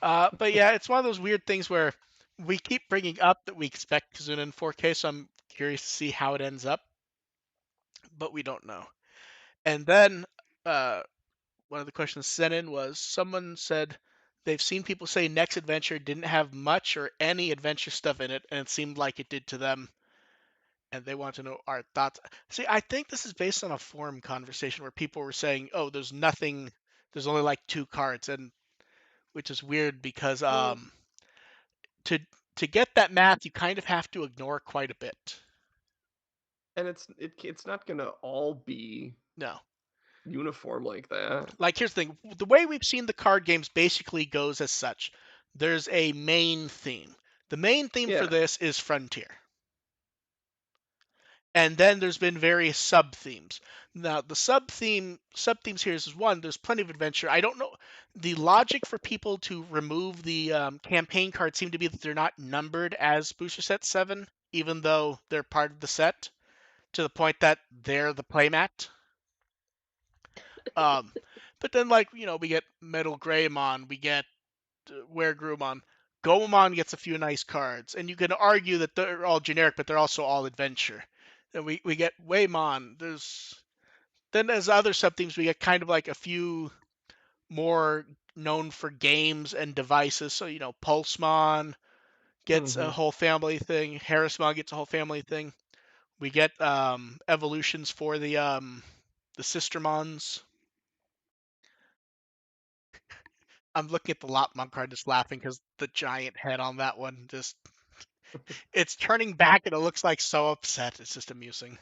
But yeah, it's one of those weird things where we keep bringing up that we expect Kazuna in 4K, so I'm curious to see how it ends up, but we don't know. And then one of the questions sent in was someone said they've seen people say Next Adventure didn't have much or any adventure stuff in it, and it seemed like it did to them, and they want to know our thoughts. See, I think this is based on a forum conversation where people were saying, "Oh, there's nothing. There's only like 2 cards," and which is weird because Well, to to get that math, you kind of have to ignore quite a bit. and it's not gonna all be No. uniform like that. Like here's the thing, the way we've seen the card games basically goes as such. There's a main theme. The main theme for Yeah, this is Frontier. And then there's been various sub themes. Now the sub themes here is one. There's plenty of adventure. I don't know the logic for people to remove the campaign cards seem to be that they're not numbered as Booster Set 7, even though they're part of the set, to the point that they're the playmat. Um, but then like we get Metal Greymon, we get Weregrumon. Gomamon gets a few nice cards, and you can argue that they're all generic, but they're also all adventure. Then we get Waymon. Then as other sub themes, we get kind of like a few more known for games and devices. So Pulsemon gets a hmm whole family thing. Harrismon gets a whole family thing. We get evolutions for the Sistermons. I'm looking at the Lopmon card, just laughing because the giant head on that one just it's turning back and it looks like so upset. It's just amusing.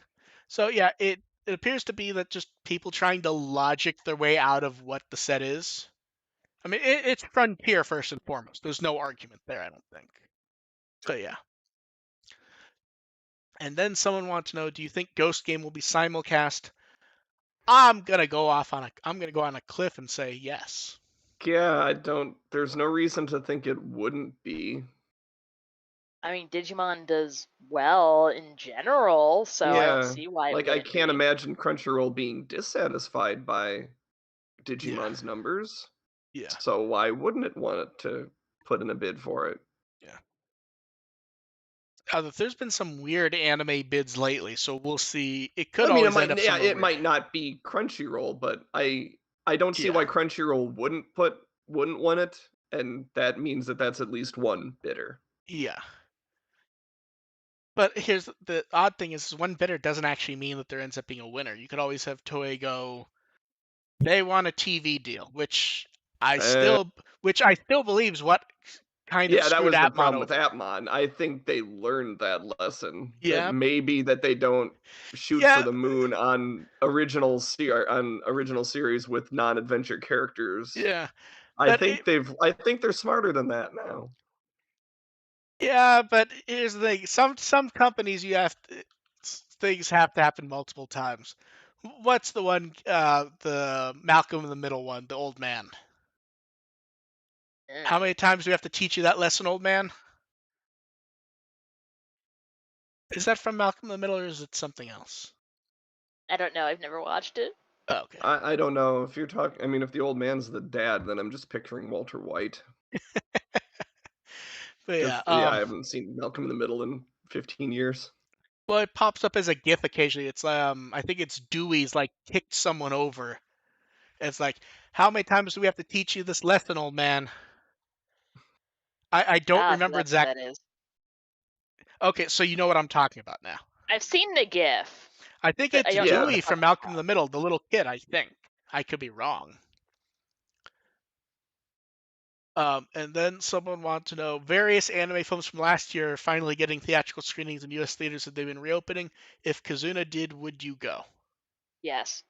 So yeah, it appears to be that just people trying to logic their way out of what the set is. I mean, it's Frontier first and foremost. There's no argument there, I don't think. So yeah. And then someone wants to know, do you think Ghost Game will be simulcast? I'm gonna go on a cliff and say yes. yeah. I don't. There's no reason to think it wouldn't be. I mean, Digimon does well in general, so I don't Yeah, see why it like I wouldn't can't be. imagine Crunchyroll being dissatisfied by Yeah. Digimon's numbers. Yeah. So why wouldn't it want it to put in a bid for it? Yeah. There's been some weird anime bids lately, so we'll see. It could I mean, always end up somewhere it weird. might not be Crunchyroll, but I don't see Yeah. why Crunchyroll wouldn't want it, and that means that that's at least one bidder. Yeah. But here's the odd thing is one bidder doesn't actually mean that there ends up being a winner. You could always have Toei go, they want a TV deal, Uh, which I still believe is what kind of yeah, that screwed was the Atmon problem with over. Atmon. I think they learned that lesson that Yeah. maybe that they don't shoot for Yeah. the moon on original series with non-adventure characters. Yeah. But I think they're smarter than that now. yeah, but here's the thing. Some companies things have to happen multiple times. What's the one the Malcolm in the Middle one, the old man? How Mm, many times do we have to teach you that lesson, old man? Is that from Malcolm in the Middle or is it something else? I don't know. I've never watched it. Oh, okay. I don't know if you're talking. I mean, if the old man's the dad, then I'm just picturing Walter White. But yeah, Because yeah, I haven't seen Malcolm in the Middle in 15 years. well, it pops up as a GIF occasionally. It's I think it's Dewey's like kicked someone over. It's like, how many times do we have to teach you this lesson, old man? I don't Ah, so remember that's what exact. that is. Okay, so you know what I'm talking about now. I've seen the GIF. I think But I it's don't know what Yeah. the Dewey fuck from it's Malcolm in called. the Middle, the little kid, I think. I could be wrong. And then someone wanted to know, various anime films from last year are finally getting theatrical screenings in U.S. theaters that they've been reopening. If Kazuna did, would you go? Yes.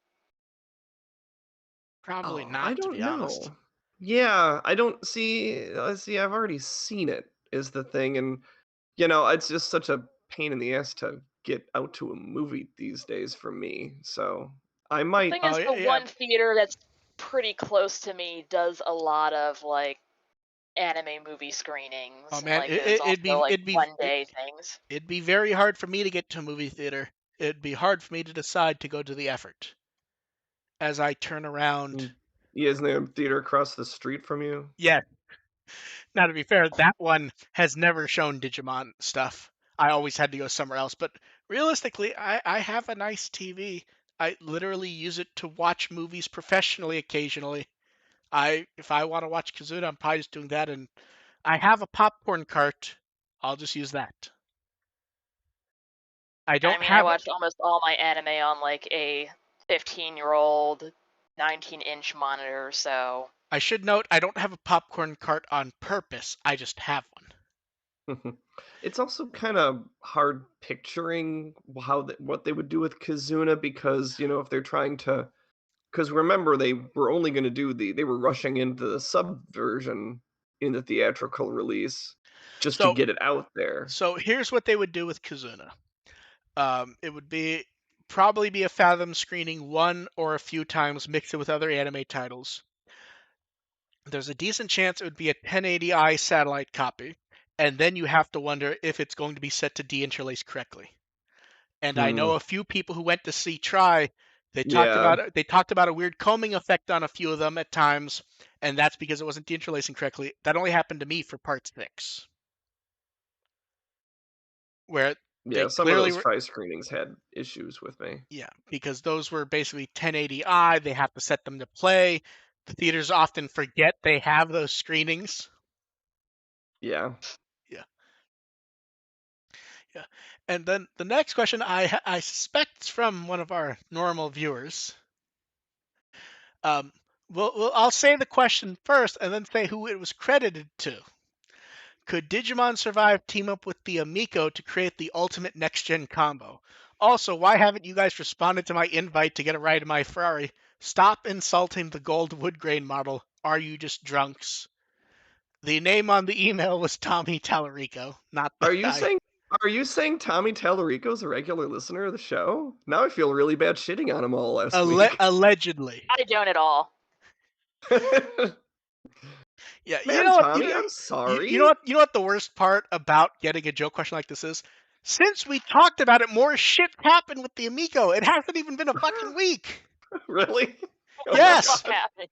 Probably Oh, I not, to don't be honest. know. Yeah, I don't see. I've already seen it. Is the thing, and it's just such a pain in the ass to get out to a movie these days for me. So I The might. thing Oh, is, the yeah. one theater that's pretty close to me does a lot of like anime movie Oh screenings, and man, like there's also like one day things. it'd be very hard for me to get to a movie theater. It'd be hard for me to decide to go to the effort as I turn around. Isn't there a theater across the street from you? Yeah. Now, to be fair, that one has never shown Digimon stuff. I always had to go somewhere else. But realistically, I have a nice TV. I literally use it to watch movies professionally occasionally. If I want to watch Kazuna, I'm probably just doing that. And I have a popcorn cart. I'll just use that. I I don't mean, I have. watched almost all my anime on like a 15-year-old 19-inch monitor, so I should note I don't have a popcorn cart on purpose. I just have one. It's also kind of hard picturing what they would do with Kazuna because if they're trying to, because remember they were only going to they were rushing into the subversion in the theatrical release just to So get it out there. so here's what they would do with Kazuna. It would probably be a Fathom screening one or a few times, mix it with other anime titles. There's a decent chance it would be a 1080i satellite copy, and then you have to wonder if it's going to be set to deinterlace correctly. And I know Hmm. a few people who went to see Try. Yeah. They talked about a weird combing effect on a few of them at times, and that's because it wasn't deinterlacing correctly. That only happened to me for part 6, where they Yeah, some of clearly those were. try screenings had issues with me. Yeah, because those were basically 1080i. They have to set them to play. The theaters often forget they have those screenings. Yeah. Yeah, yeah. And then the next question I suspect is from one of our normal viewers. Um, I'll say the question first and then say who it was credited to. Could Digimon Survive team up with the Amico to create the ultimate next-gen combo? Also, why haven't you guys responded to my invite to get a ride in my Ferrari? Stop insulting the gold wood grain model. Are you just drunks? The name on the email was Tommy Tallarico, not the Are you guy. saying are you saying Tommy Tallarico's a regular listener of the show? Now I feel really bad shitting on him all last week. Allegedly. I don't at all. Yeah, Man, Tommy, I'm sorry. you know what the worst part about getting a joke question like this is? Since we talked about it, more shit happened with the Amico. It hasn't even been a fucking week. Really? Oh What my the Yes. fuck god.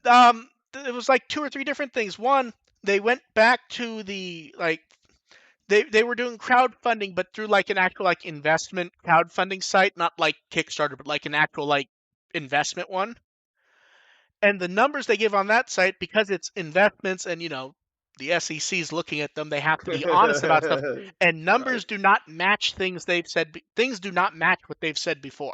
happened? It was like 2 or 3 different things. One, they went back to the like they were doing crowdfunding, but through like an actual like investment crowdfunding site, not like Kickstarter, but like an actual like investment one. And the numbers they give on that site, because it's investments and the SEC's looking at them, they have to be honest about stuff. And Right. numbers do not match things they've said. Things do not match what they've said before.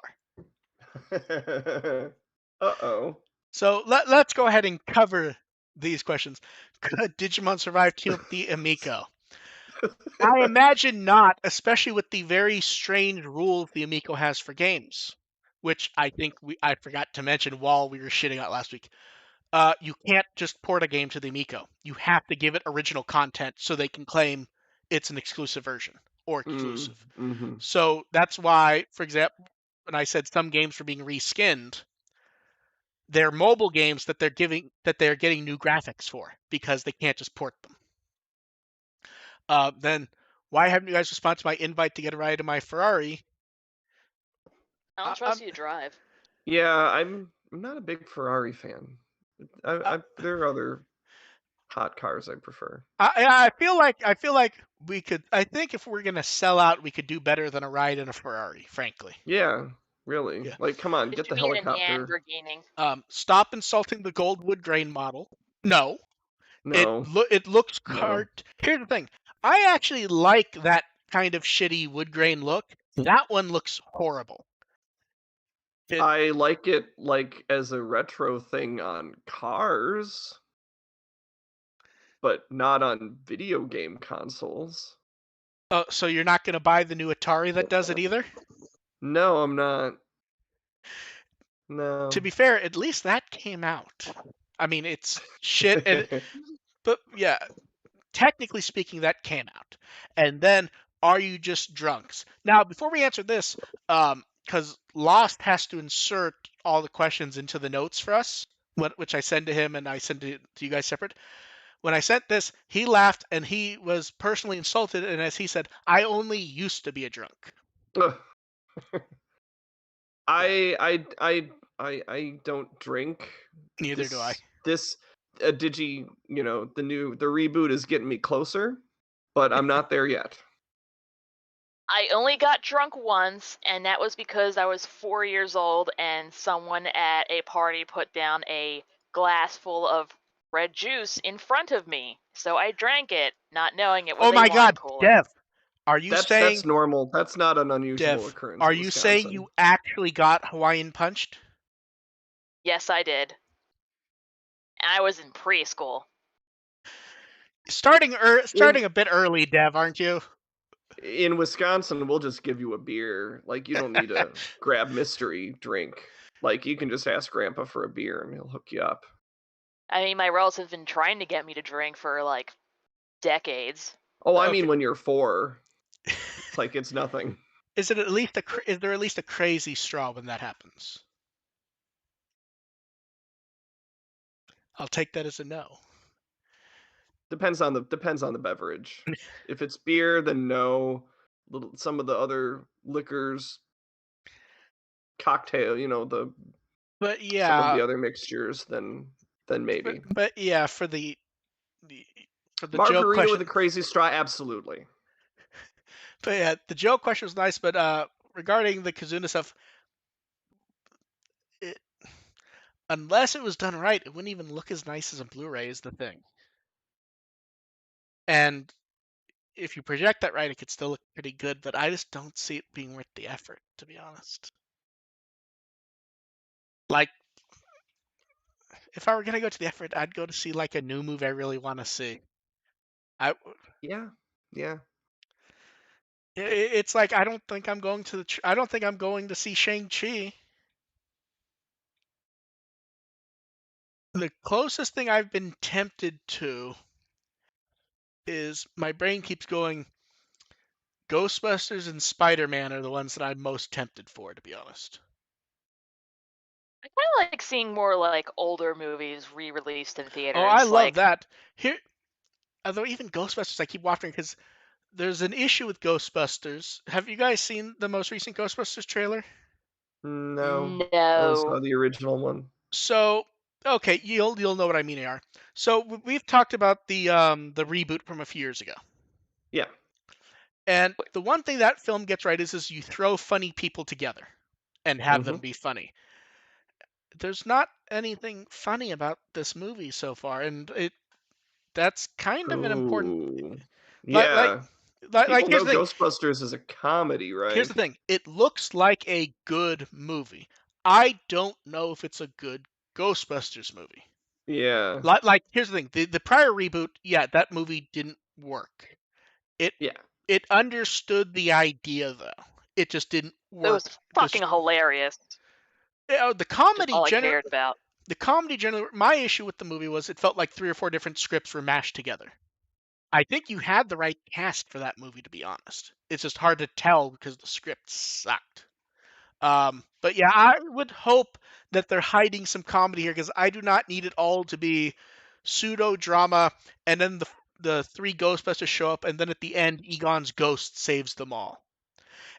Uh-oh. So let's go ahead and cover these questions. Could Digimon Survive team up with the Amico? I imagine not, especially with the very strange rules the Amico has for games, which I think I forgot to mention while we were shitting out last week. You can't just port a game to the Amico. You have to give it original content so they can claim it's an exclusive version or exclusive. Mm-hmm. So that's why, for example, when I said some games were being reskinned, they're mobile games that they're getting new graphics for because they can't just port them. Then why haven't you guys responded to my invite to get a ride in my Ferrari? I don't trust you to drive. Yeah, I'm not a big Ferrari fan. There are other hot cars I prefer. I feel like we could. I think if we're gonna sell out, we could do better than a ride in a Ferrari. Frankly, Yeah, really. yeah. Like, come on, It get should the be a helicopter. Lamborghini. Stop insulting the gold wood grain model. No, No, it looks no. cart. Here's the thing. I actually like that kind of shitty wood grain look. That one looks horrible. It, I like it like as a retro thing on cars, but not on video game consoles. oh, so you're not going to buy the new Atari that does it either? No, I'm not. To No. be fair, at least that came out. I mean, it's shit, but yeah, technically speaking, that came out. And then, are you just drunks? Now, before we answer this, because Lost has to insert all the questions into the notes for us, which I send to him and I send it to you guys separate. When I sent this, he laughed and he was personally insulted. And as he said, I only used to be a drunk. Ugh. Yeah, I don't drink. neither do I. This the reboot is getting me closer, but I'm not there yet. I only got drunk once, and that was because I was 4 years old and someone at a party put down a glass full of red juice in front of me. So I drank it, not knowing it was Oh a my wine God, cooler. Dev, are you That's saying, normal. That's not an unusual Dev, occurrence are in you saying you Wisconsin. actually got Hawaiian punched? Yes, I did. And I was in preschool. In Starting a bit early, Dev, aren't you? in Wisconsin, we'll just give you a beer. Like you don't need to grab mystery drink. Like you can just ask Grandpa for a beer and he'll hook you up. I mean, my relatives have been trying to get me to drink for like decades. Oh, I So mean Okay. when you're 4, it's like it's nothing. Is there at least a crazy straw when that happens? I'll take that as a no. Depends on the beverage. If it's beer, then no. Some of the other liquors, cocktail, But some of yeah, the other mixtures, then maybe. but yeah, for the for the joke Margarita with a question, crazy straw, absolutely. but yeah, the joke question was nice. But regarding the Kazuna stuff, it, unless it was done right, it wouldn't even look as nice as a Blu-ray. Is the thing. And if you project that right, it could still look pretty good. But I just don't see it being worth the effort, to be honest. Like, if I were gonna go to the effort, I'd go to see like a new movie I really want to see. I Yeah. Yeah. It's like I don't think I'm going to I don't think I'm going to see Shang-Chi. The closest thing I've been tempted to is my brain keeps going Ghostbusters and Spider-Man are the ones that I'm most tempted for, to be honest. I kind of like seeing more like older movies re-released in Oh, I theaters. love Like, that. Here, although even Ghostbusters I keep watching because there's an issue with Ghostbusters. Have you guys seen the most recent Ghostbusters trailer? No. I only no. saw the original one. So, okay, you'll know what I mean, AR. So we've talked about the reboot from a few years ago. Yeah. And the one thing that film gets right is you throw funny people together and have them Mhm. be funny. There's not anything funny about this movie so far, and that's kind of an important Ooh. like Yeah. People here's know the thing. Ghostbusters is a comedy, Here's right? the thing. It looks like a good movie. I don't know if it's a good Ghostbusters movie. Yeah. Here's the thing. The prior reboot, yeah, that movie didn't work. It Yeah. it understood the idea though. It just didn't It was work. fucking hilarious. The Which is comedy all I cared about. generally, my issue with the movie was it felt like three or four different scripts were mashed together. I think you had the right cast for that movie, to be honest. It's just hard to tell because the script sucked. But yeah, I would hope that they're hiding some comedy here because I do not need it all to be pseudo drama and then the three Ghostbusters show up and then at the end Egon's ghost saves them all.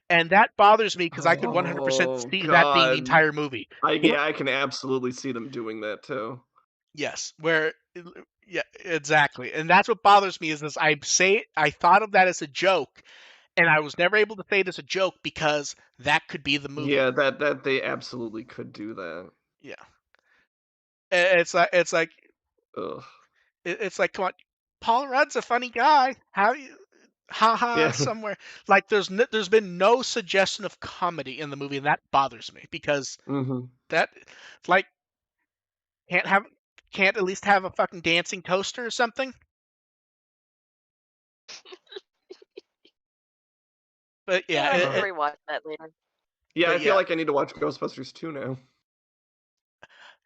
And that bothers me because I could 100% Oh see that being the god. entire movie. I can absolutely see them doing that too. Yes, yeah, exactly. And that's what bothers me is this I thought of that as a joke and I was never able to say it as a joke because that could be the movie. Yeah, that they absolutely could do that. Yeah. It's like Ugh. it's like come on. Paul Rudd's a funny guy. How you haha Yeah. somewhere. Like there's been no suggestion of comedy in the movie, and that bothers me because Hmm. that like can't have can't at least have a fucking dancing toaster or something. But yeah, Yeah, I should Uh, rewatch that later. yeah, but I feel yeah, like I need to watch Ghostbusters 2 now.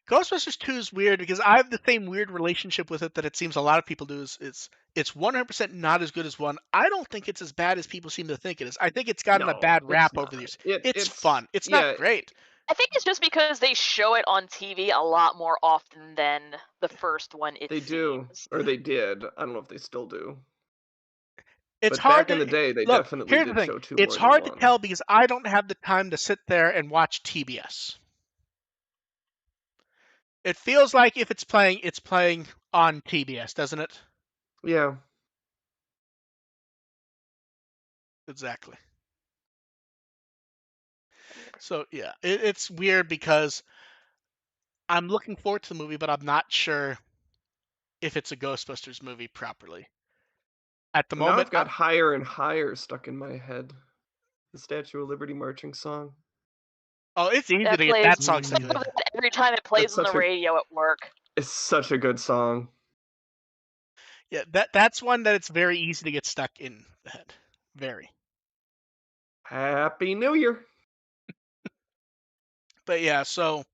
Ghostbusters 2 is weird because I have the same weird relationship with it that it seems a lot of people do. Is it's 100% not as good as one. I don't think it's as bad as people seem to think it is. I think it's gotten a No, bad it's rap over not. the years. It It's it's fun. It's not yeah, great. I think it's just because they show it on TV a lot more often than the first one, it they do, seems. or they did. I don't know if they still do. It's But hard back in the to day, they look. definitely Here's the did thing. show 2 It's more than hard to 1. tell because I don't have the time to sit there and watch TBS. It feels like if it's playing on TBS, doesn't it? Yeah. Exactly. So yeah, it's weird because I'm looking forward to the movie, but I'm not sure if it's a Ghostbusters movie properly. At the Now moment, I've got Higher and Higher stuck in my head. The Statue of Liberty marching song. oh, it's easy to That get plays that song Mm, stuck in there. every time it that's plays on the such a radio at work. it's such a good song. Yeah, that's one that it's very easy to get stuck in the head. Very. Happy New Year. But yeah, so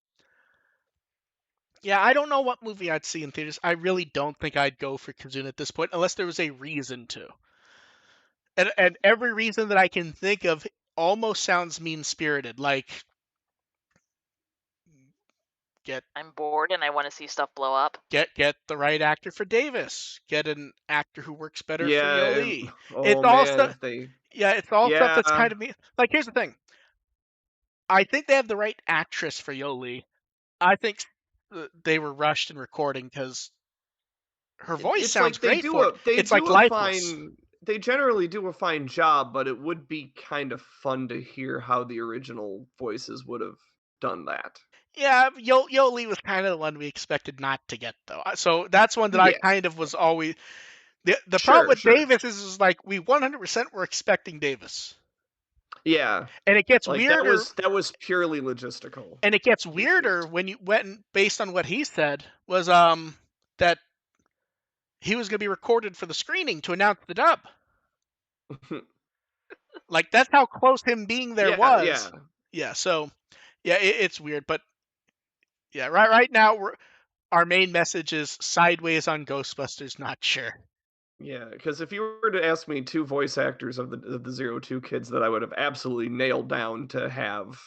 yeah, I don't know what movie I'd see in theaters. I really don't think I'd go for Kazuna at this point unless there was a reason to. And every reason that I can think of almost sounds mean-spirited, like get I'm bored and I want to see stuff blow up. get the right actor for Davis. Get an actor who works better for Yeah, and Yoli. It's oh all man, stuff. if they Yeah, it's all stuff that's yeah, kind of me. Like, here's the thing. I think they have the right actress for Yoli. I think they were rushed in recording because her voice it's sounds like great for it. they It's like do a lifeless. fine they generally do a fine job, but it would be kind of fun to hear how the original voices would have done that. Yeah, Yoli was kind of the one we expected not to get though. So that's one that I Yeah, kind of was always the problem sure, with sure. Davis is like we 100% were expecting Davis, Yeah, and it gets like weirder. that was purely logistical And it gets issues. weirder when you went based on what he said was that he was going to be recorded for the screening to announce the dub. Like that's how close him being there Yeah, yeah, was. Yeah, so yeah, it's weird, but yeah, right now our main message is sideways on Ghostbusters. Not sure. yeah. Because if you were to ask me 2 voice actors of the 02 kids that I would have absolutely nailed down to have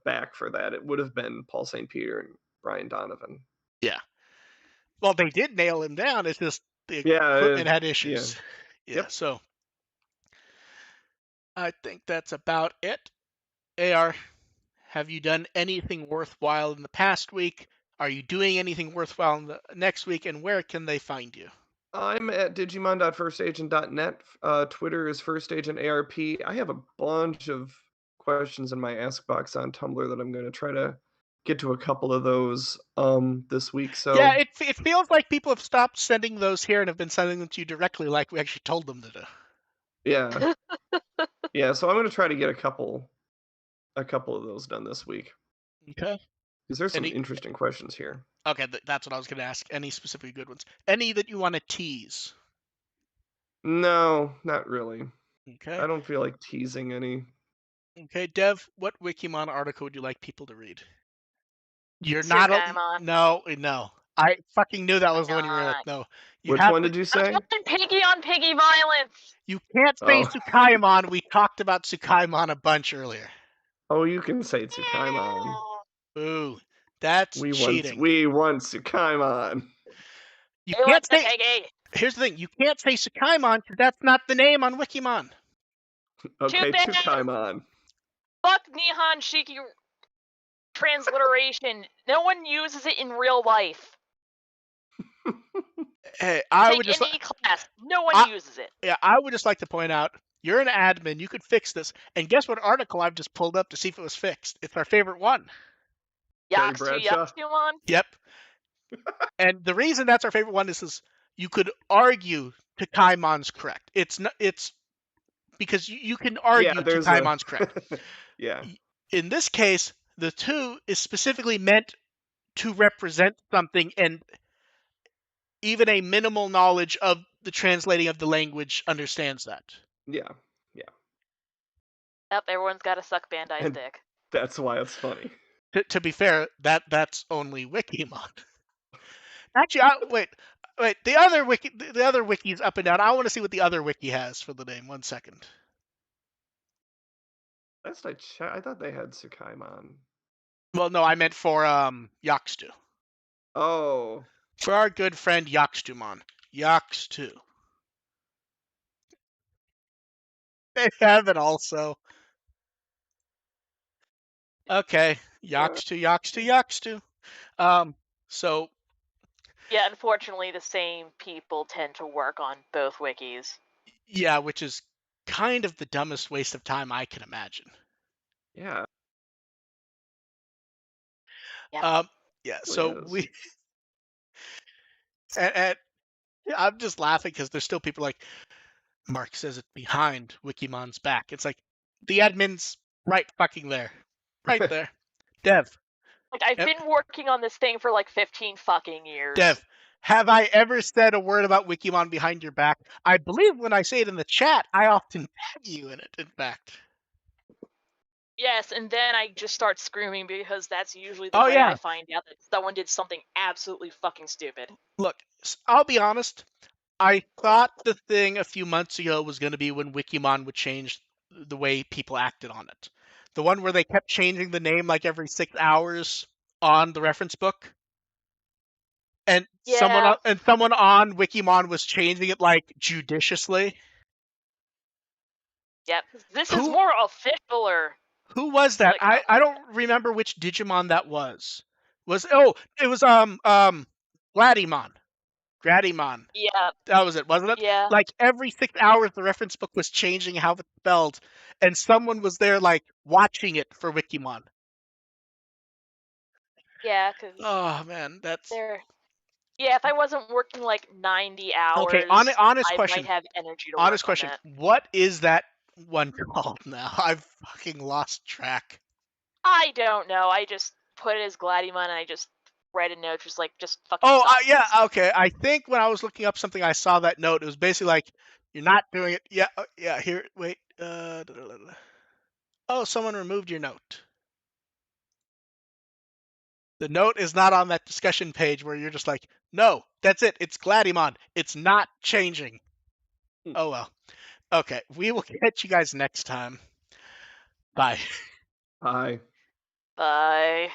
back for that, it would have been Paul St. Peter and Brian Donovan. Yeah. Well, they did nail him down. It's just the Yeah, equipment had yeah. issues. Yeah, Yep. so I think that's about it. AR, have you done anything worthwhile in the past week? Are you doing anything worthwhile in the next week? And where can they find you? I'm at digimon.firstagent.net. Twitter is firstagentARP. I have a bunch of questions in my ask box on Tumblr that I'm going to try to get to a couple of those this week. Yeah, So it feels like people have stopped sending those here and have been sending them to you directly, like we actually told them to do. yeah, yeah. So I'm going to try to get a couple of those done this week Okay. because there's some Any? interesting questions here. Okay, that's what I was going to ask. Any specific good ones? Any that you want to tease? No, not really. Okay. I don't feel like teasing any. Okay, Dev, what Wikimon article would you like people to read? You're not a Tsukaimon. no. I fucking knew that was the one you were like, Not. no. You Which have one to. did you I'm say? talking piggy on piggy violence. You can't say Oh, Tsukaimon. We talked about Tsukaimon a bunch earlier. oh, you can say Tsukaimon. Ooh, that's cheating. We want Tsukaimon. You I can't want the say. piggy. Here's the thing. You can't say Tsukaimon because that's not the name on Wikimon. Too Okay, bad. Tsukaimon. Fuck Nihon Shiki transliteration. No one uses it in real life. Hey, I Take would just. any class. No one I, uses it. yeah, I would just like to point out. You're an admin. You could fix this. And guess what article I've just pulled up to see if it was fixed? It's our favorite one. Terry Yaksu Bradshaw. Yatsumon. Yep. And the reason that's our favorite one is you could argue Takaimon's correct. It's not, it's because you can Yeah, argue there's a Tukaimon's correct. yeah. In this case, the 2 is specifically meant to represent something, and even a minimal knowledge of the translating of the language understands that. Yeah. Yeah. Yep, everyone's got to suck Bandai's And dick. that's why it's funny. To be fair, that's only Wikimon. Actually, wait. The other wiki's up and down. I want to see what the other wiki has for the name. 1 second. Last I checked, I thought they had Tsukaimon. Well, no, I meant for Yakstu. Oh. For our good friend Yakstumon. Yakstu. They have it also. Okay, Yakstu. So Yeah, unfortunately, the same people tend to work on both wikis. yeah, which is kind of the dumbest waste of time I can imagine. Yeah. Yep. Yeah. It really So is. we and I'm just laughing because there's still people like Mark says it behind Wikimon's back. It's like the admin's right fucking there, right there. Dev, Like, I've Yep. been working on this thing for like 15 fucking years. Dev, have I ever said a word about Wikimon behind your back? I believe when I say it in the chat, I often tag you in it, in fact. Yes, and then I just start screaming because that's usually the Oh, way yeah. I find out that someone did something absolutely fucking stupid. Look, I'll be honest. I thought the thing a few months ago was going to be when Wikimon would change the way people acted on it. The one where they kept changing the name like every 6 hours on the reference book. And Yeah. someone on Wikimon was changing it like judiciously. Yep. This is Who more official or who was that? like I don't remember which Digimon that was. It was Gladimon. Gradimon. yeah, That was it, wasn't it? yeah, Like every 6 hours the reference book was changing how it's spelled, and someone was there like watching it for Wikimon. yeah, because Oh man, that's they're yeah, if I wasn't working like 90 okay. hours, Honest I might question. have energy to Honest work on question. that. What is that one called now? I've fucking lost track. I don't know. I just put it as Gladymon and I just write a note just like just fucking Oh, stop yeah, this. okay. I think when I was looking up something, I saw that note. It was basically like, "You're not doing it." Yeah, yeah. Here, wait. Oh, someone removed your note. The note is not on that discussion page where you're just like, "No, that's it. It's Gladimon. It's not changing." Hmm. Oh well. Okay, we will catch you guys next time. Bye. Bye. Bye.